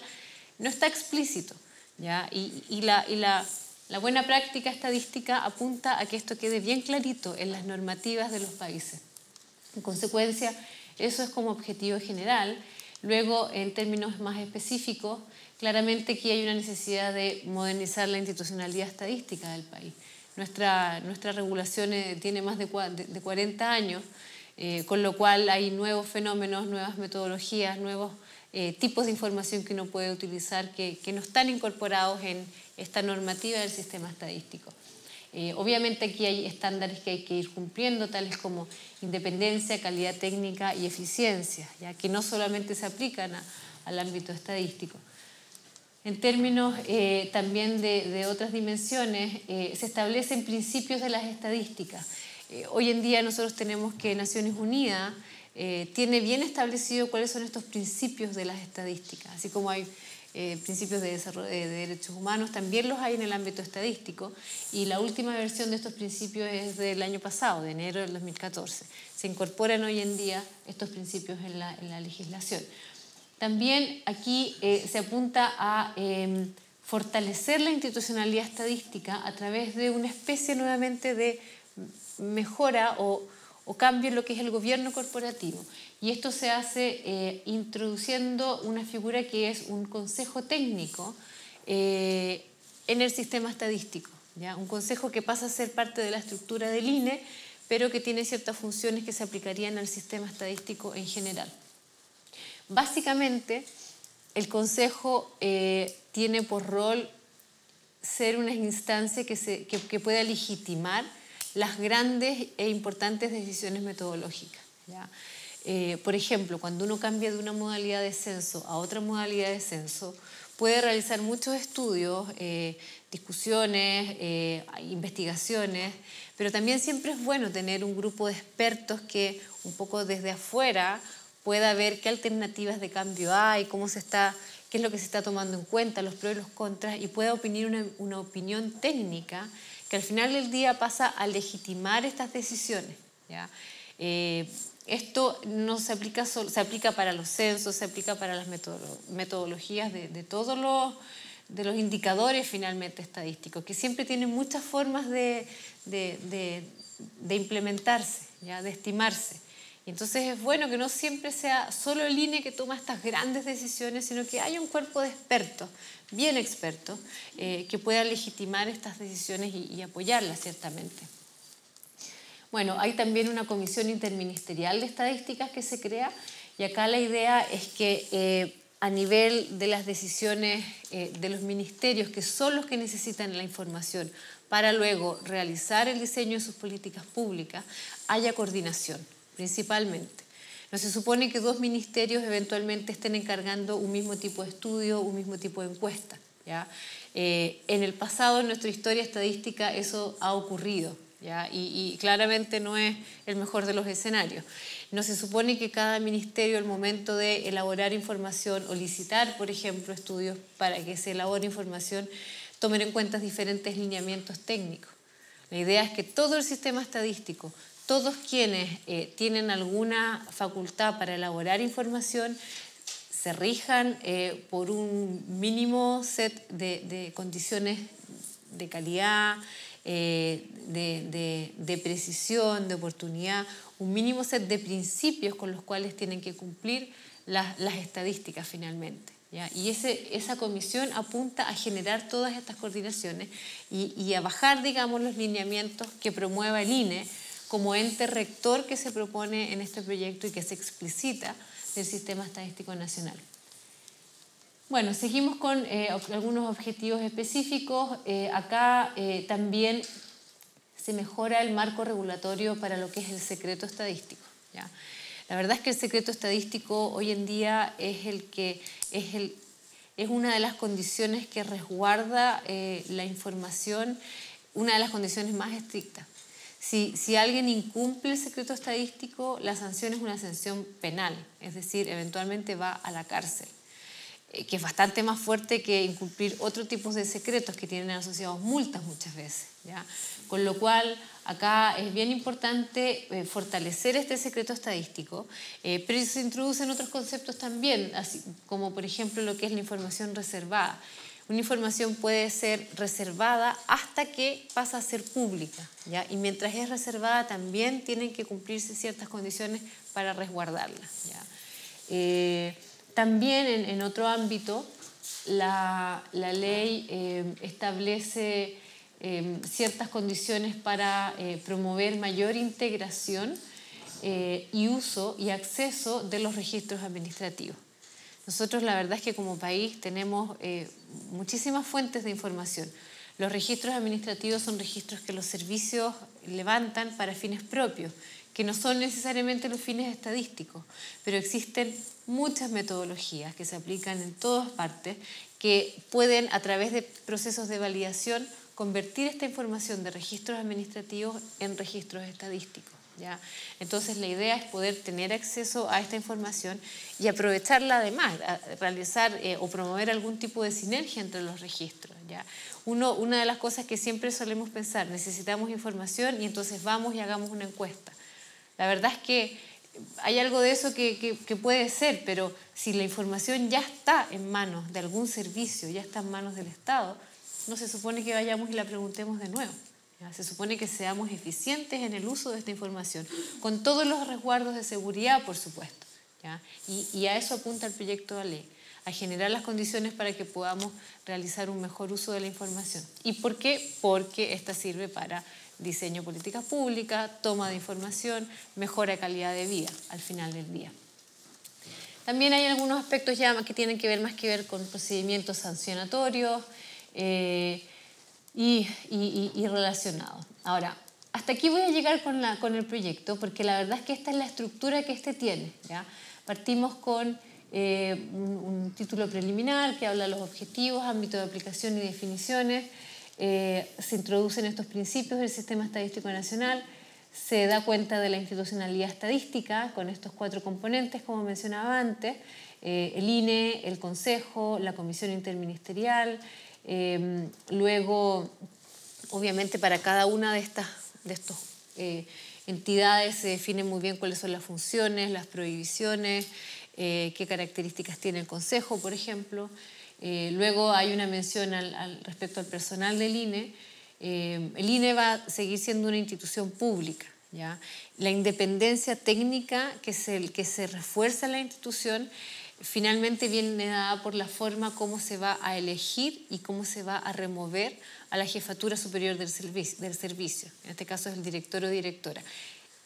Speaker 1: no está explícito, ¿ya? Y la buena práctica estadística apunta a que esto quede bien clarito en las normativas de los países. En consecuencia, eso es como objetivo general. Luego, en términos más específicos, claramente aquí hay una necesidad de modernizar la institucionalidad estadística del país. Nuestra regulación tiene más de 40 años, con lo cual hay nuevos fenómenos, nuevas metodologías, nuevos tipos de información que uno puede utilizar que no están incorporados en esta normativa del sistema estadístico. Obviamente aquí hay estándares que hay que ir cumpliendo, tales como independencia, calidad técnica y eficiencia, ya que no solamente se aplican al ámbito estadístico. En términos también de otras dimensiones, se establecen principios de las estadísticas. Hoy en día nosotros tenemos que Naciones Unidas tiene bien establecido cuáles son estos principios de las estadísticas, así como hay principios de desarrollo de derechos humanos, también los hay en el ámbito estadístico, y la última versión de estos principios es del año pasado, de enero del 2014. Se incorporan hoy en día estos principios en la legislación. También aquí se apunta a fortalecer la institucionalidad estadística a través de una especie nuevamente de mejora o cambio en lo que es el gobierno corporativo. Y esto se hace introduciendo una figura que es un consejo técnico en el sistema estadístico, ¿ya? Un consejo que pasa a ser parte de la estructura del INE, pero que tiene ciertas funciones que se aplicarían al sistema estadístico en general. Básicamente, el consejo tiene por rol ser una instancia que pueda legitimar las grandes e importantes decisiones metodológicas, ¿ya? Por ejemplo, cuando uno cambia de una modalidad de censo a otra modalidad de censo, puede realizar muchos estudios, discusiones, investigaciones, pero también siempre es bueno tener un grupo de expertos que un poco desde afuera pueda ver qué alternativas de cambio hay, qué es lo que se está tomando en cuenta, los pros y los contras, y pueda opinar una opinión técnica que al final del día pasa a legitimar estas decisiones, ¿ya? Esto no se aplica solo, se aplica para los censos, se aplica para las metodologías de todos los indicadores finalmente estadísticos, que siempre tienen muchas formas de implementarse, ¿ya? De estimarse. Y entonces es bueno que no siempre sea solo el INE que toma estas grandes decisiones, sino que haya un cuerpo de expertos, bien expertos, que pueda legitimar estas decisiones y apoyarlas ciertamente. Bueno, hay también una comisión interministerial de estadísticas que se crea, y acá la idea es que a nivel de las decisiones de los ministerios, que son los que necesitan la información para luego realizar el diseño de sus políticas públicas, haya coordinación, principalmente. No se supone que dos ministerios eventualmente estén encargando un mismo tipo de estudio, un mismo tipo de encuesta, ¿ya? En el pasado, en nuestra historia estadística, eso ha ocurrido, ¿ya? Y claramente no es el mejor de los escenarios. No se supone que cada ministerio, al momento de elaborar información o licitar, por ejemplo, estudios para que se elabore información, tomen en cuenta diferentes lineamientos técnicos. La idea es que todo el sistema estadístico, todos quienes tienen alguna facultad para elaborar información, se rijan por un mínimo set de condiciones de calidad, de precisión, de oportunidad, un mínimo set de principios con los cuales tienen que cumplir las estadísticas finalmente, ¿ya? Y esa comisión apunta a generar todas estas coordinaciones y a bajar, digamos, los lineamientos que promueva el INE como ente rector que se propone en este proyecto y que se explicita del Sistema Estadístico Nacional. Bueno, seguimos con algunos objetivos específicos. Acá también se mejora el marco regulatorio para lo que es el secreto estadístico, ¿ya? La verdad es que el secreto estadístico hoy en día es una de las condiciones que resguarda la información, una de las condiciones más estrictas. Si alguien incumple el secreto estadístico, la sanción es una sanción penal, es decir, eventualmente va a la cárcel, que es bastante más fuerte que incumplir otro tipo de secretos que tienen asociados multas muchas veces, ¿ya? Con lo cual, acá es bien importante fortalecer este secreto estadístico, pero se introducen otros conceptos también, así como por ejemplo lo que es la información reservada. Una información puede ser reservada hasta que pasa a ser pública, ¿ya? Y mientras es reservada también tienen que cumplirse ciertas condiciones para resguardarla, ¿ya? También en otro ámbito, la ley establece ciertas condiciones para promover mayor integración y uso y acceso de los registros administrativos. Nosotros la verdad es que como país tenemos muchísimas fuentes de información. Los registros administrativos son registros que los servicios levantan para fines propios, que no son necesariamente los fines estadísticos, pero existen muchas metodologías que se aplican en todas partes que pueden, a través de procesos de validación, convertir esta información de registros administrativos en registros estadísticos, ¿ya? Entonces la idea es poder tener acceso a esta información y aprovecharla además, a realizar o promover algún tipo de sinergia entre los registros, ¿ya? Una de las cosas que siempre solemos pensar, necesitamos información y entonces vamos y hagamos una encuesta. La verdad es que hay algo de eso que puede ser, pero si la información ya está en manos de algún servicio, ya está en manos del Estado, no se supone que vayamos y la preguntemos de nuevo, ¿ya? Se supone que seamos eficientes en el uso de esta información, con todos los resguardos de seguridad, por supuesto, ¿ya? Y a eso apunta el proyecto de ley, a generar las condiciones para que podamos realizar un mejor uso de la información. ¿Y por qué? Porque esta sirve para diseño de políticas públicas, toma de información, mejora de calidad de vida al final del día. También hay algunos aspectos ya que tienen que ver más que ver con procedimientos sancionatorios y relacionados. Ahora, hasta aquí voy a llegar con el proyecto, porque la verdad es que esta es la estructura que este tiene, ¿ya? Partimos con un título preliminar que habla de los objetivos, ámbito de aplicación y definiciones. Se introducen estos principios del Sistema Estadístico Nacional, se da cuenta de la institucionalidad estadística con estos 4 componentes, como mencionaba antes, el INE, el Consejo, la Comisión Interministerial, luego, obviamente, para cada una de estas entidades se define muy bien cuáles son las funciones, las prohibiciones, qué características tiene el Consejo, por ejemplo. Luego hay una mención respecto al personal del INE. El INE va a seguir siendo una institución pública, ¿ya? La independencia técnica que se refuerza en la institución finalmente viene dada por la forma como se va a elegir y cómo se va a remover a la jefatura superior del servicio. En este caso es el director o directora.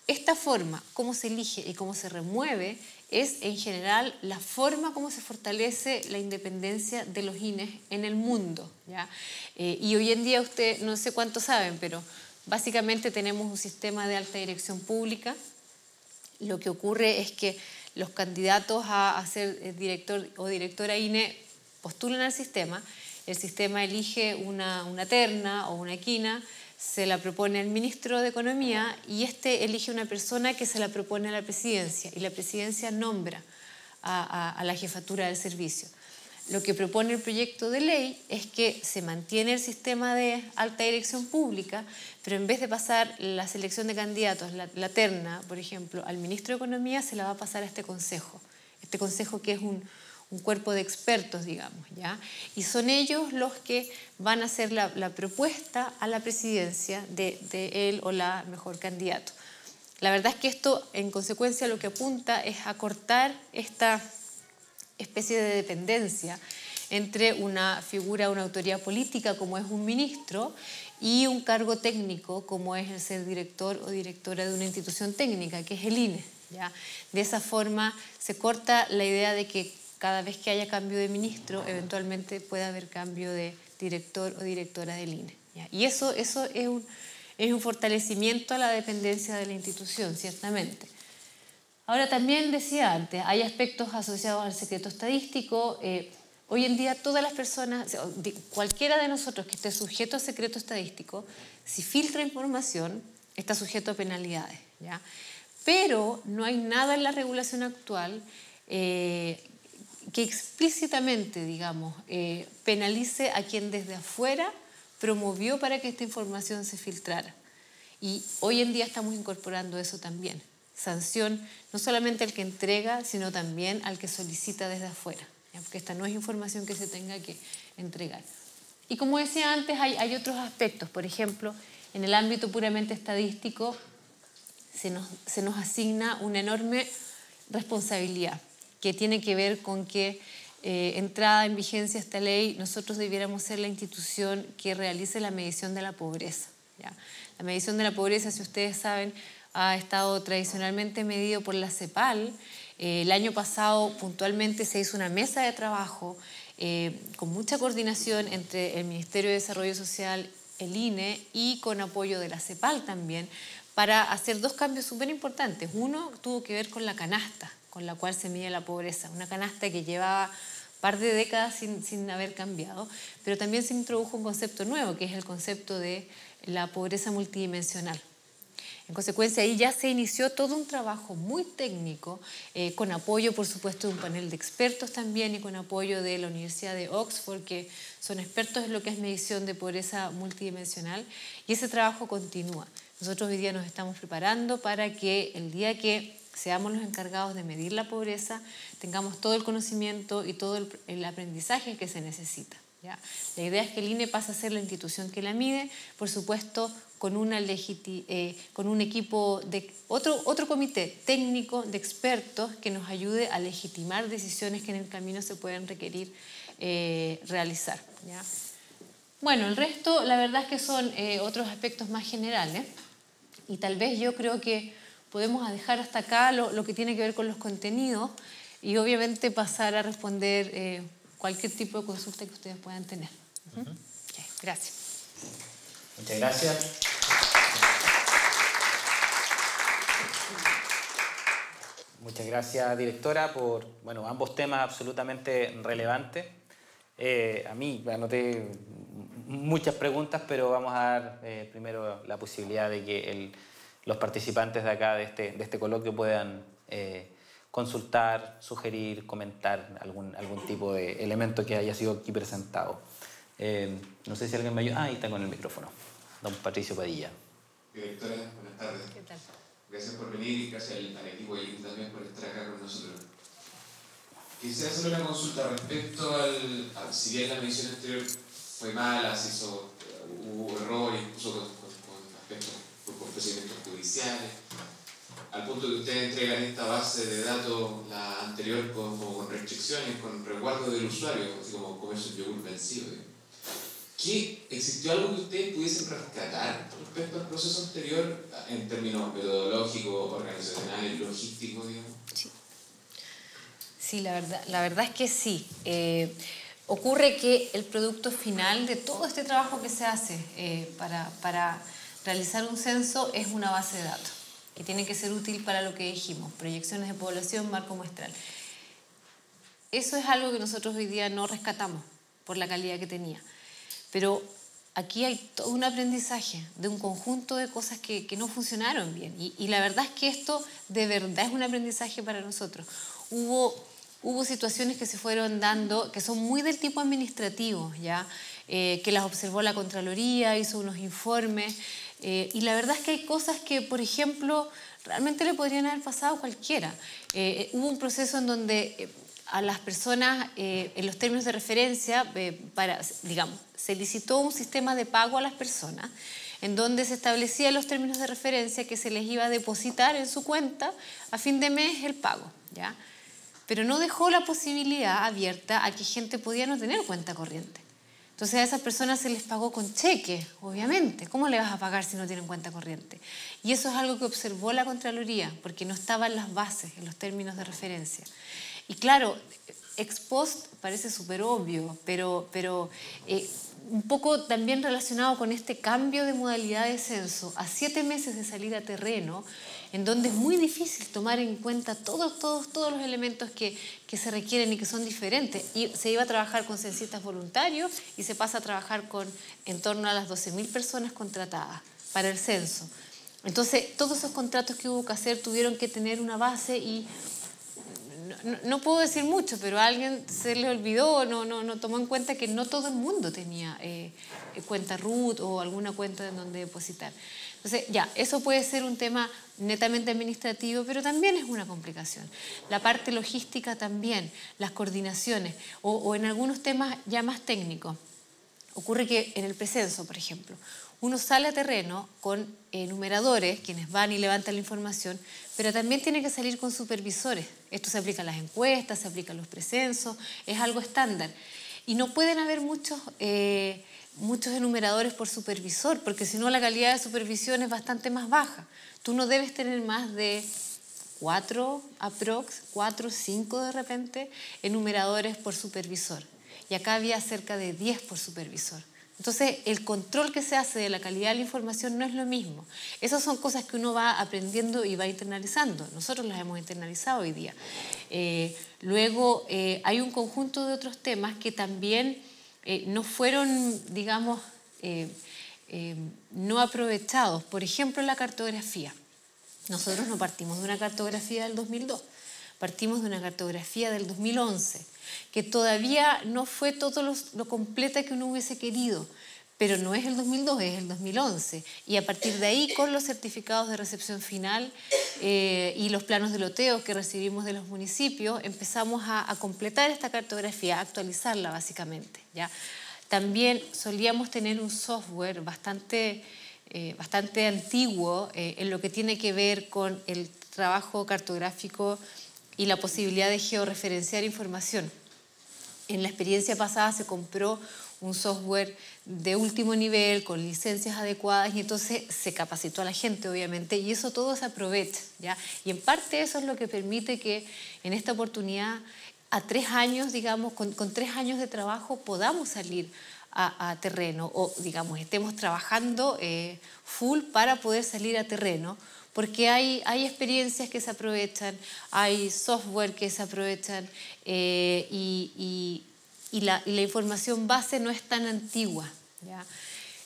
Speaker 1: Esta forma, cómo se elige y cómo se remueve, es en general la forma como se fortalece la independencia de los INES en el mundo, ¿ya? Y hoy en día, usted no sé cuánto saben, pero básicamente tenemos un sistema de alta dirección pública. Lo que ocurre es que los candidatos a ser director o directora INE postulan al sistema, el sistema elige una terna o una quina, se la propone al ministro de Economía y este elige una persona que se la propone a la presidencia y la presidencia nombra a la jefatura del servicio. Lo que propone el proyecto de ley es que se mantiene el sistema de alta dirección pública, pero en vez de pasar la selección de candidatos, la terna, por ejemplo, al ministro de Economía, se la va a pasar a este consejo que es un cuerpo de expertos, digamos, ¿ya? Y son ellos los que van a hacer la propuesta a la presidencia de él o la mejor candidato. La verdad es que esto, en consecuencia, lo que apunta es a cortar esta especie de dependencia entre una figura, una autoridad política como es un ministro y un cargo técnico como es el ser director o directora de una institución técnica, que es el INE, ¿ya? De esa forma se corta la idea de que cada vez que haya cambio de ministro, eventualmente puede haber cambio de director o directora del INE, ¿ya? Y eso es un fortalecimiento a la dependencia de la institución, ciertamente. Ahora, también decía antes, hay aspectos asociados al secreto estadístico. Hoy en día todas las personas, cualquiera de nosotros que esté sujeto a secreto estadístico, si filtra información, está sujeto a penalidades, ¿ya? Pero no hay nada en la regulación actual que explícitamente, digamos, penalice a quien desde afuera promovió para que esta información se filtrara. Y hoy en día estamos incorporando eso también. Sanción no solamente al que entrega, sino también al que solicita desde afuera, ¿ya? Porque esta no es información que se tenga que entregar. Y como decía antes, hay otros aspectos. Por ejemplo, en el ámbito puramente estadístico se nos asigna una enorme responsabilidad que tiene que ver con que entrada en vigencia esta ley, nosotros debiéramos ser la institución que realice la medición de la pobreza, ¿ya? La medición de la pobreza, si ustedes saben, ha estado tradicionalmente medido por la CEPAL. El año pasado puntualmente se hizo una mesa de trabajo con mucha coordinación entre el Ministerio de Desarrollo Social, el INE y con apoyo de la CEPAL también, para hacer 2 cambios súper importantes. Uno tuvo que ver con la canasta con la cual se mide la pobreza, una canasta que llevaba un par de décadas sin haber cambiado, pero también se introdujo un concepto nuevo, que es el concepto de la pobreza multidimensional. En consecuencia, ahí ya se inició todo un trabajo muy técnico, con apoyo, por supuesto, de un panel de expertos también y con apoyo de la Universidad de Oxford, que son expertos en lo que es medición de pobreza multidimensional, y ese trabajo continúa. Nosotros hoy día nos estamos preparando para que el día que seamos los encargados de medir la pobreza, tengamos todo el conocimiento y todo el aprendizaje que se necesita, ¿ya? La idea es que el INE pase a ser la institución que la mide, por supuesto, con un equipo de otro comité técnico de expertos que nos ayude a legitimar decisiones que en el camino se pueden requerir realizar, ¿ya? Bueno, el resto, la verdad es que son otros aspectos más generales y tal vez yo creo que podemos dejar hasta acá lo que tiene que ver con los contenidos y obviamente pasar a responder cualquier tipo de consulta que ustedes puedan tener. Okay, gracias.
Speaker 2: Muchas gracias. Muchas gracias, directora, por ambos temas absolutamente relevantes. A mí me anoté muchas preguntas, pero vamos a dar primero la posibilidad de que los participantes de acá, de este coloquio, puedan consultar, sugerir, comentar algún tipo de elemento que haya sido aquí presentado. No sé si alguien me ayuda. Ahí está con el micrófono. Don Patricio Padilla.
Speaker 3: Directora, buenas tardes.
Speaker 1: ¿Qué tal?
Speaker 3: Gracias por venir y gracias al equipo y también por estar acá con nosotros. Quisiera hacer una consulta respecto si bien la medición anterior fue mala, hubo errores, incluso con aspectos por procedimientos judiciales, al punto que ustedes entregan esta base de datos, la anterior, con restricciones, con resguardo del usuario, así como comercio de yogur vencido. ¿Existió algo que ustedes pudiesen rescatar respecto al proceso anterior en términos metodológicos, organizacionales, logísticos, digamos?
Speaker 1: Sí, la verdad es que sí. Ocurre que el producto final de todo este trabajo que se hace para realizar un censo es una base de datos que tiene que ser útil para lo que dijimos, proyecciones de población, marco muestral. Eso es algo que nosotros hoy día no rescatamos por la calidad que tenía. Pero aquí hay todo un aprendizaje de un conjunto de cosas que no funcionaron bien. Y la verdad es que esto de verdad es un aprendizaje para nosotros. Hubo situaciones que se fueron dando que son muy del tipo administrativo, ¿ya? Que las observó la Contraloría, hizo unos informes. Y la verdad es que hay cosas que, por ejemplo, realmente le podrían haber pasado a cualquiera. Hubo un proceso en donde a las personas, en los términos de referencia, se licitó un sistema de pago a las personas en donde se establecía en los términos de referencia que se les iba a depositar en su cuenta a fin de mes el pago, ¿ya? Pero no dejó la posibilidad abierta a que gente podía no tener cuenta corriente. Entonces a esas personas se les pagó con cheque, obviamente. ¿Cómo le vas a pagar si no tienen cuenta corriente? Y eso es algo que observó la Contraloría, porque no estaban las bases en los términos de referencia. Y claro, ex post parece súper obvio, pero un poco también relacionado con este cambio de modalidad de censo, a 7 meses de salir a terreno, en donde es muy difícil tomar en cuenta todos los elementos que se requieren y que son diferentes. Y se iba a trabajar con censistas voluntarios y se pasa a trabajar con en torno a las 12.000 personas contratadas para el censo. Entonces, todos esos contratos que hubo que hacer tuvieron que tener una base y no puedo decir mucho, pero a alguien se le olvidó, no tomó en cuenta que no todo el mundo tenía cuenta RUT o alguna cuenta en donde depositar. Entonces, ya, eso puede ser un tema netamente administrativo, pero también es una complicación. La parte logística también, las coordinaciones, o en algunos temas ya más técnicos. Ocurre que en el precenso, por ejemplo, uno sale a terreno con enumeradores, quienes van y levantan la información, pero también tiene que salir con supervisores. Esto se aplica a las encuestas, se aplica a los precensos, es algo estándar. Y no pueden haber muchos enumeradores por supervisor, porque si no la calidad de supervisión es bastante más baja. Tú no debes tener más de 4 o 5 de repente, enumeradores por supervisor. Y acá había cerca de 10 por supervisor. Entonces, el control que se hace de la calidad de la información no es lo mismo. Esas son cosas que uno va aprendiendo y va internalizando. Nosotros las hemos internalizado hoy día. Luego, hay un conjunto de otros temas que también no fueron, digamos, no aprovechados. Por ejemplo, la cartografía. Nosotros no partimos de una cartografía del 2002, partimos de una cartografía del 2011, que todavía no fue todo lo completa que uno hubiese querido, pero no es el 2002, es el 2011. Y a partir de ahí, con los certificados de recepción final y los planos de loteo que recibimos de los municipios, empezamos a completar esta cartografía, a actualizarla básicamente, ¿ya? También solíamos tener un software bastante antiguo en lo que tiene que ver con el trabajo cartográfico y la posibilidad de georreferenciar información. En la experiencia pasada se compró un software de último nivel, con licencias adecuadas, y entonces se capacitó a la gente, obviamente, y eso todo se aprovecha, ¿ya? Y en parte eso es lo que permite que en esta oportunidad, a 3 años, digamos, con 3 años de trabajo, podamos salir a terreno, o digamos, estemos trabajando full para poder salir a terreno, porque hay experiencias que se aprovechan, hay software que se aprovechan y la información base no es tan antigua, ¿ya?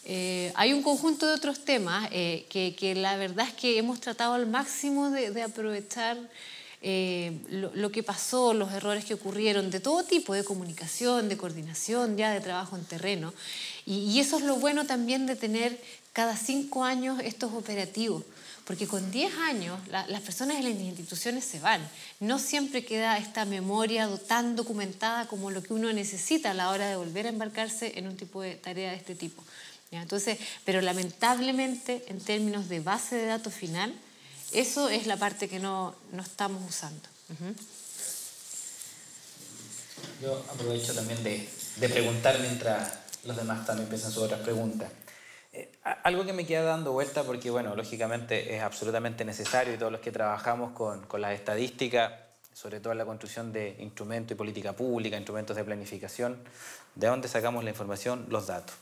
Speaker 1: Hay un conjunto de otros temas que la verdad es que hemos tratado al máximo de aprovechar lo que pasó, los errores que ocurrieron, de todo tipo, de comunicación, de coordinación, ya de trabajo en terreno. Y eso es lo bueno también de tener cada 5 años estos operativos, porque con 10 años las personas en las instituciones se van. No siempre queda esta memoria tan documentada como lo que uno necesita a la hora de volver a embarcarse en un tipo de tarea de este tipo. ¿Ya? Entonces, pero lamentablemente, en términos de base de datos final, eso es la parte que no estamos usando.
Speaker 2: Yo aprovecho también de preguntar mientras los demás también piensan sus otras preguntas. Algo que me queda dando vuelta porque, bueno, lógicamente es absolutamente necesario y todos los que trabajamos con las estadísticas, sobre todo en la construcción de instrumentos y política pública, instrumentos de planificación, ¿de dónde sacamos la información? Los datos.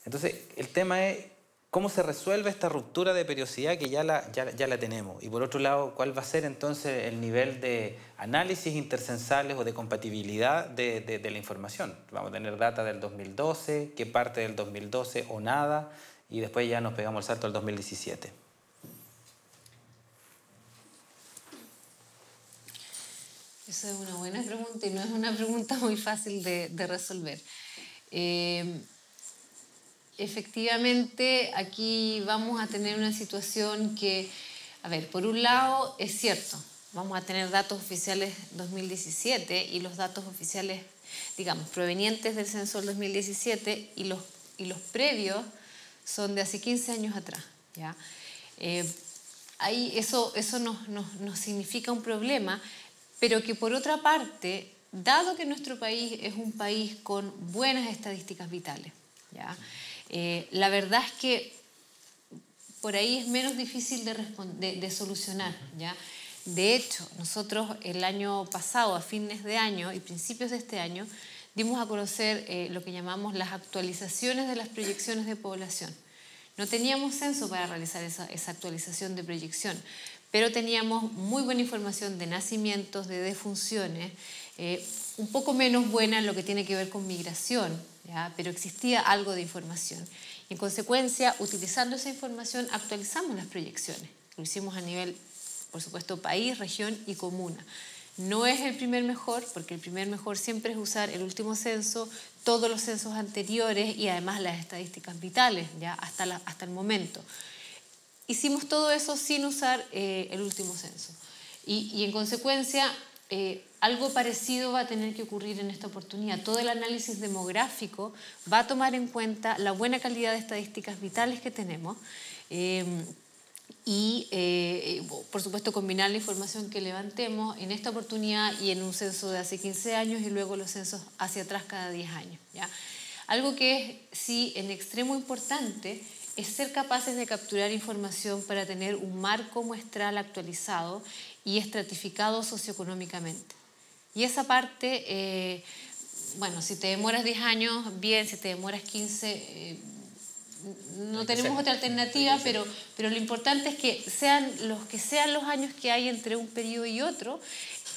Speaker 2: Entonces, el tema es cómo se resuelve esta ruptura de periodicidad que ya la tenemos. Y por otro lado, ¿cuál va a ser entonces el nivel de análisis intercensales o de compatibilidad de la información? Vamos a tener data del 2012, qué parte del 2012 o nada, y después ya nos pegamos el salto al 2017.
Speaker 1: Esa es una buena pregunta y no es una pregunta muy fácil de resolver. Efectivamente, aquí vamos a tener una situación que, a ver, por un lado es cierto, vamos a tener datos oficiales 2017 y los datos oficiales, digamos, provenientes del censo del 2017 y los previos son de hace 15 años atrás, ¿ya? Ahí eso nos significa un problema, pero que por otra parte, dado que nuestro país es un país con buenas estadísticas vitales, ¿ya? La verdad es que por ahí es menos difícil de solucionar, ¿ya? De hecho, nosotros el año pasado, a fines de año y principios de este año, dimos a conocer lo que llamamos las actualizaciones de las proyecciones de población. No teníamos censo para realizar esa actualización de proyección, pero teníamos muy buena información de nacimientos, de defunciones, un poco menos buena en lo que tiene que ver con migración, ¿ya? Pero existía algo de información. Y en consecuencia, utilizando esa información, actualizamos las proyecciones. Lo hicimos a nivel, por supuesto, país, región y comuna. No es el primer mejor, porque el primer mejor siempre es usar el último censo, todos los censos anteriores y además las estadísticas vitales, ¿ya? Hasta el momento. Hicimos todo eso sin usar el último censo. Y en consecuencia, algo parecido va a tener que ocurrir en esta oportunidad. Todo el análisis demográfico va a tomar en cuenta la buena calidad de estadísticas vitales que tenemos y, por supuesto, combinar la información que levantemos en esta oportunidad y en un censo de hace 15 años y luego los censos hacia atrás cada 10 años, ¿ya? Algo que es, sí, en extremo importante es ser capaces de capturar información para tener un marco muestral actualizado y estratificado socioeconómicamente. Y esa parte, bueno, si te demoras 10 años, bien, si te demoras 15, no tenemos otra alternativa, pero lo importante es que sean los años que hay entre un periodo y otro,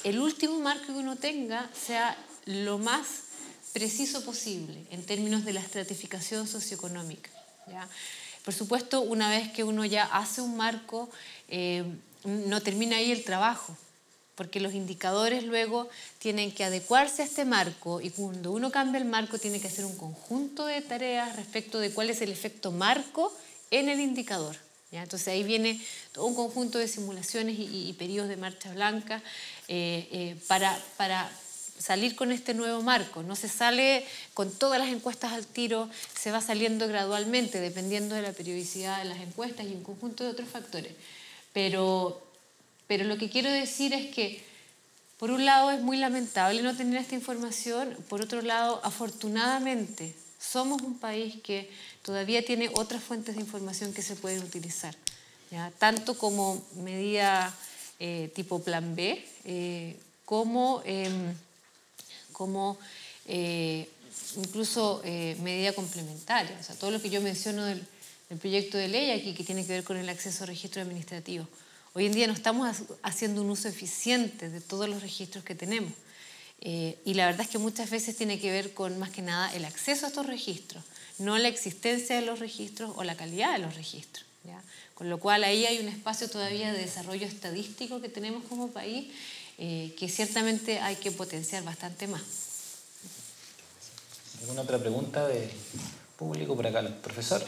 Speaker 1: el último marco que uno tenga sea lo más preciso posible en términos de la estratificación socioeconómica, ¿ya? Por supuesto, una vez que uno ya hace un marco, no termina ahí el trabajo, porque los indicadores luego tienen que adecuarse a este marco y cuando uno cambia el marco tiene que hacer un conjunto de tareas respecto de cuál es el efecto marco en el indicador, ¿ya? Entonces ahí viene todo un conjunto de simulaciones y periodos de marcha blanca para salir con este nuevo marco. No se sale con todas las encuestas al tiro, se va saliendo gradualmente dependiendo de la periodicidad de las encuestas y un conjunto de otros factores. Pero lo que quiero decir es que, por un lado, es muy lamentable no tener esta información, por otro lado, afortunadamente, somos un país que todavía tiene otras fuentes de información que se pueden utilizar, ¿ya? Tanto como medida tipo plan B, como incluso medida complementaria. O sea, todo lo que yo menciono del proyecto de ley aquí que tiene que ver con el acceso a registros administrativos. Hoy en día no estamos haciendo un uso eficiente de todos los registros que tenemos. Y la verdad es que muchas veces tiene que ver con, más que nada, el acceso a estos registros. no la existencia de los registros o la calidad de los registros, ¿ya? Con lo cual ahí hay un espacio todavía de desarrollo estadístico que tenemos como país que ciertamente hay que potenciar bastante más.
Speaker 2: ¿Alguna otra pregunta del público por acá? ¿El profesor?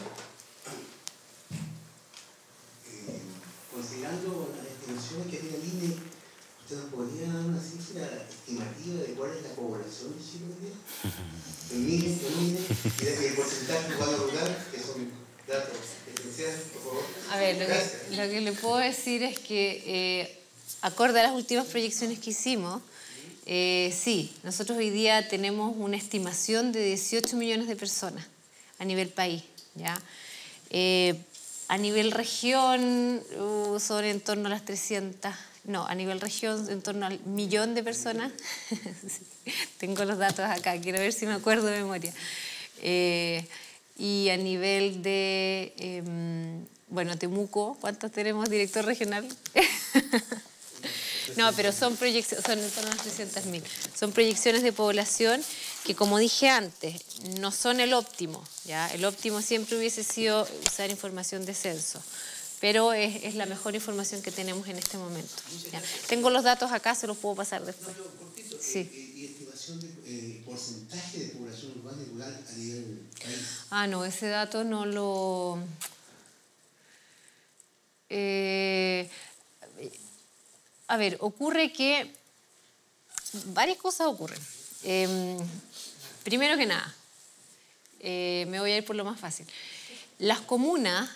Speaker 4: Considerando las estimaciones que tiene el INE, ¿usted nos podría dar una cifra estimativa de cuál es la población de Chile hoy día? Y el porcentaje de cuadro rural, que son datos esenciales, por favor.
Speaker 1: A ver, lo que le puedo decir es que, acorde a las últimas proyecciones que hicimos, sí, nosotros hoy día tenemos una estimación de 18 millones de personas a nivel país, ¿ya? A nivel región son en torno a las 300, no, a nivel región en torno al 1 millón de personas. Tengo los datos acá, quiero ver si me acuerdo de memoria. Y a nivel de, bueno, Temuco, ¿cuántos tenemos director regional? No, pero son proyecciones, son en torno a las 300.000. Son proyecciones de población que, como dije antes, no son el óptimo, ¿ya? El óptimo siempre hubiese sido usar información de censo, pero es la mejor información que tenemos en este momento, ¿ya? Tengo los datos acá, se los puedo pasar después.
Speaker 4: No, cortito.
Speaker 1: Sí.
Speaker 4: ¿Y estimación de porcentaje de población urbana y rural a nivel país?
Speaker 1: Ah, no, ese dato no lo... A ver, ocurre que varias cosas ocurren. Primero que nada, me voy a ir por lo más fácil. Las comunas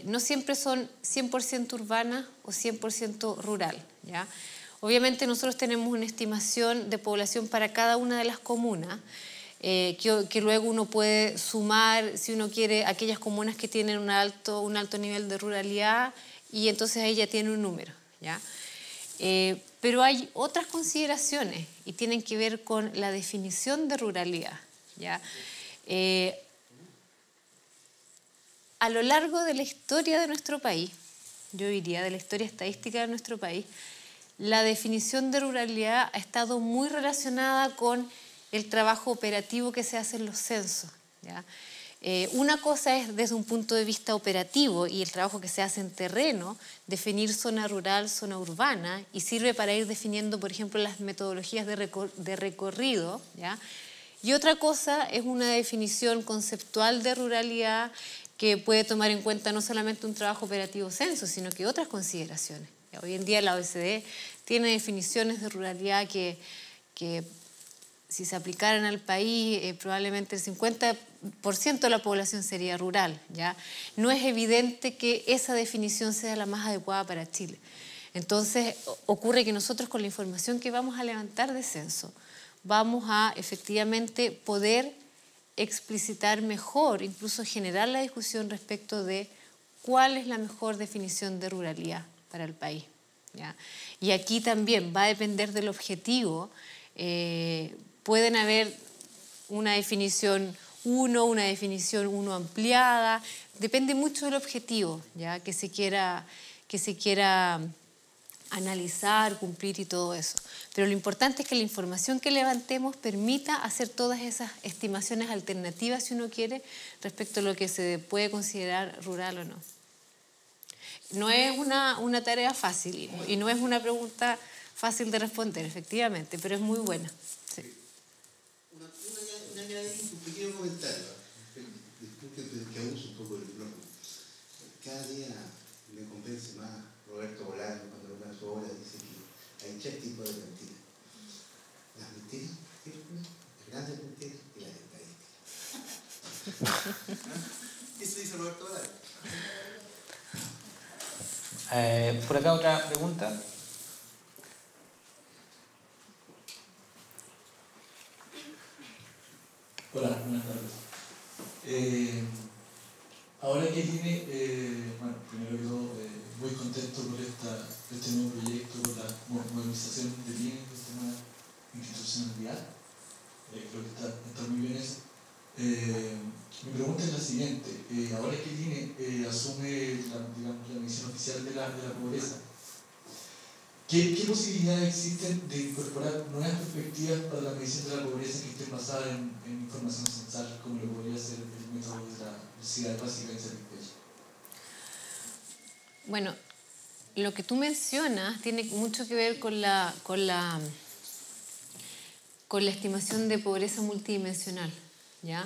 Speaker 1: no siempre son 100% urbanas o 100% rural, ¿ya? Obviamente nosotros tenemos una estimación de población para cada una de las comunas, que luego uno puede sumar, si uno quiere, aquellas comunas que tienen un alto nivel de ruralidad, y entonces ahí ya tiene un número, ¿ya? Pero hay otras consideraciones y tienen que ver con la definición de ruralidad, ¿ya? A lo largo de la historia de nuestro país, yo diría de la historia estadística de nuestro país, la definición de ruralidad ha estado muy relacionada con el trabajo operativo que se hace en los censos, ¿ya? Una cosa es desde un punto de vista operativo y el trabajo que se hace en terreno, definir zona rural, zona urbana, y sirve para ir definiendo, por ejemplo, las metodologías de recorrido, ¿ya? Y otra cosa es una definición conceptual de ruralidad que puede tomar en cuenta no solamente un trabajo operativo censo, sino que otras consideraciones. Hoy en día la OECD tiene definiciones de ruralidad que si se aplicaran al país, probablemente el 50% de la población sería rural, ¿ya? No es evidente que esa definición sea la más adecuada para Chile. Entonces, ocurre que nosotros con la información que vamos a levantar de censo, vamos a efectivamente poder explicitar mejor, incluso generar la discusión respecto de cuál es la mejor definición de ruralidad para el país, ¿ya? Y aquí también va a depender del objetivo. Pueden haber una definición 1, una definición 1 ampliada, depende mucho del objetivo, ¿ya? que se quiera analizar, cumplir y todo eso. Pero lo importante es que la información que levantemos permita hacer todas esas estimaciones alternativas, si uno quiere, respecto a lo que se puede considerar rural o no. No es una tarea fácil y no es una pregunta fácil de responder, efectivamente, pero es muy buena. Sí.
Speaker 4: Un pequeño comentario, que abuso un poco del micrófono. Cada día me convence más Roberto Bolaño cuando habla su obra, dice que hay 3 tipos de mentiras. Las mentiras, las grandes mentiras y las estadísticas. Eso dice Roberto Bolaño.
Speaker 2: Por acá otra pregunta.
Speaker 5: Hola, buenas tardes. Ahora que tiene, bueno, primero que todo, muy contento por este nuevo proyecto, por la modernización de INE, del sistema institucionalidad. Creo que está muy bien eso. Mi pregunta es la siguiente. Ahora que el INE asume la misión oficial de la pobreza, ¿Qué posibilidades existen de incorporar nuevas perspectivas para la medición de la pobreza que estén basadas en información censal, como lo podría ser el método de la necesidad básica de satisfecho?
Speaker 1: Bueno, lo que tú mencionas tiene mucho que ver con la estimación de pobreza multidimensional, ¿ya?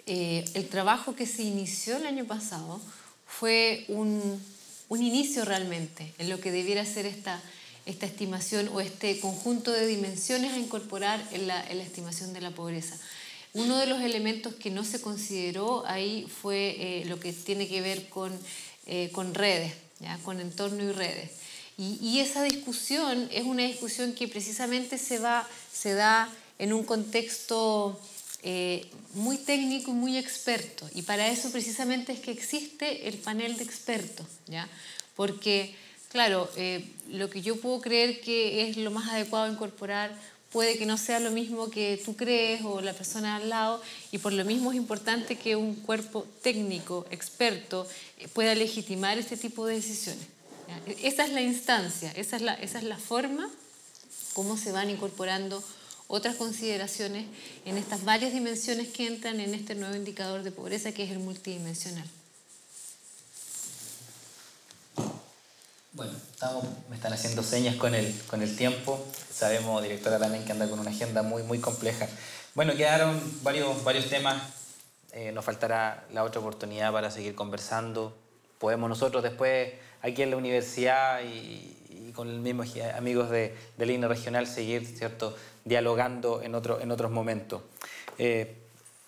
Speaker 1: El trabajo que se inició el año pasado fue un inicio realmente en lo que debiera ser esta estimación o este conjunto de dimensiones a incorporar en la estimación de la pobreza. Uno de los elementos que no se consideró ahí fue lo que tiene que ver con redes, ¿ya? Con entorno y redes. Y esa discusión es una discusión que precisamente se da en un contexto muy técnico y muy experto. Y para eso precisamente es que existe el panel de expertos, ¿ya? Porque, claro, lo que yo puedo creer que es lo más adecuado a incorporar puede que no sea lo mismo que tú crees o la persona al lado, y por lo mismo es importante que un cuerpo técnico, experto, pueda legitimar este tipo de decisiones. ¿Ya? Esa es la instancia, esa es la forma como se van incorporando otras consideraciones en estas varias dimensiones que entran en este nuevo indicador de pobreza que es el multidimensional.
Speaker 2: Bueno, me están haciendo señas con el tiempo. Sabemos, directora, también que anda con una agenda muy, muy compleja. Bueno, quedaron varios temas. Nos faltará la otra oportunidad para seguir conversando. Podemos nosotros después, aquí en la universidad y con los mismos amigos del INE regional, seguir, ¿cierto?, dialogando en otros momentos.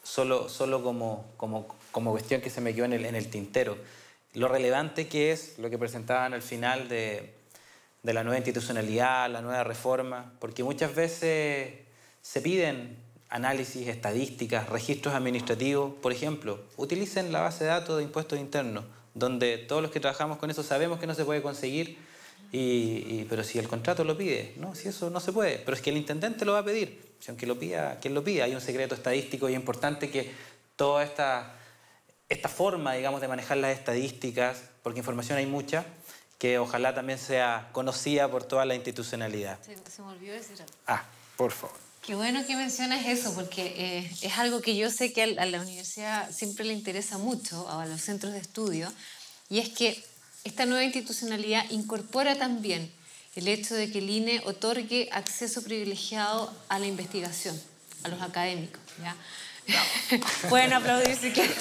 Speaker 2: Solo como cuestión que se me quedó en el tintero. Lo relevante que es lo que presentaban al final de la nueva institucionalidad, la nueva reforma, porque muchas veces se piden análisis, estadísticas, registros administrativos. Por ejemplo, utilicen la base de datos de impuestos internos, donde todos los que trabajamos con eso sabemos que no se puede conseguir, pero si el contrato lo pide, no, si eso no se puede, pero es que el intendente lo va a pedir, si aunque lo pida, quien lo pida, hay un secreto estadístico y es importante que toda esta forma, digamos, de manejar las estadísticas, porque información hay mucha, que ojalá también sea conocida por toda la institucionalidad.
Speaker 1: Se me olvidó decir algo.
Speaker 2: Por favor.
Speaker 1: Qué bueno que mencionas eso, porque es algo que yo sé que a la universidad siempre le interesa mucho, a los centros de estudio, y es que esta nueva institucionalidad incorpora también el hecho de que el INE otorgue acceso privilegiado a la investigación, a los académicos, ¿ya? Pueden aplaudir si quieren.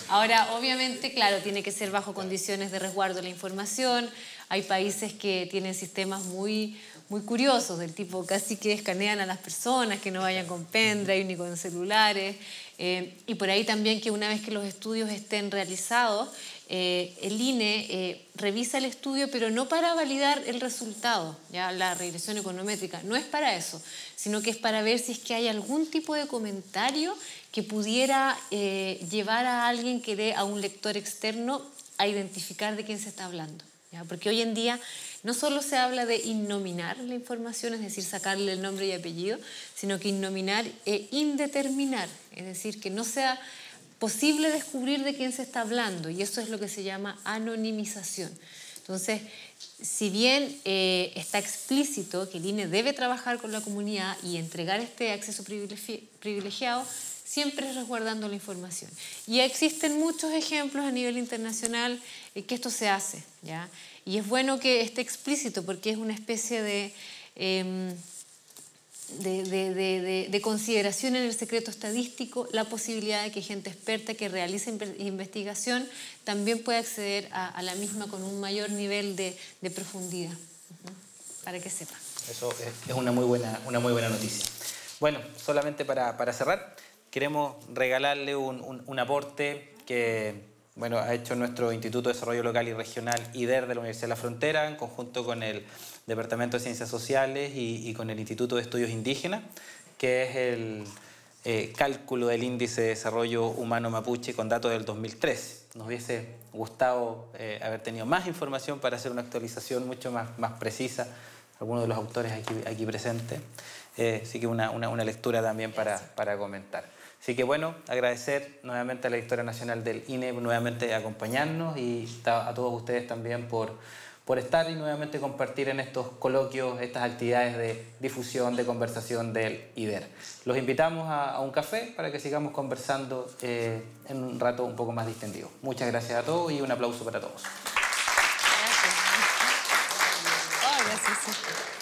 Speaker 1: Ahora, obviamente, claro, tiene que ser bajo condiciones de resguardo de la información. Hay países que tienen sistemas muy curiosos, del tipo casi que escanean a las personas, que no vayan con pendrive ni con celulares. Y por ahí también que una vez que los estudios estén realizados, el INE revisa el estudio, pero no para validar el resultado, ya la regresión econométrica, no es para eso, sino que es para ver si es que hay algún tipo de comentario que pudiera llevar a alguien a un lector externo a identificar de quién se está hablando, ¿ya? Porque hoy en día no solo se habla de innominar la información, es decir, sacarle el nombre y apellido, sino que innominar e indeterminar, es decir, que no sea posible descubrir de quién se está hablando, y eso es lo que se llama anonimización. Entonces, si bien está explícito que el INE debe trabajar con la comunidad y entregar este acceso privilegiado, siempre resguardando la información. Y existen muchos ejemplos a nivel internacional que esto se hace, ¿ya? Y es bueno que esté explícito porque es una especie de consideración en el secreto estadístico, la posibilidad de que gente experta que realice investigación también pueda acceder a la misma con un mayor nivel de profundidad, para que sepa.
Speaker 2: Eso es una muy buena noticia. Bueno, solamente para cerrar, queremos regalarle un aporte que ha hecho nuestro Instituto de Desarrollo Local y Regional, IDER, de la Universidad de la Frontera, en conjunto con el Departamento de Ciencias Sociales y con el Instituto de Estudios Indígenas, que es el cálculo del Índice de Desarrollo Humano Mapuche con datos del 2013. Nos hubiese gustado haber tenido más información para hacer una actualización mucho más precisa, algunos de los autores aquí presentes. Así que una lectura también para comentar. Así que agradecer nuevamente a la Directora Nacional del INE nuevamente acompañarnos y a todos ustedes también por por estar y nuevamente compartir en estos coloquios, estas actividades de difusión, de conversación del IDER. Los invitamos a un café para que sigamos conversando en un rato un poco más distendido. Muchas gracias a todos y un aplauso para todos.
Speaker 1: Gracias. Oh, gracias.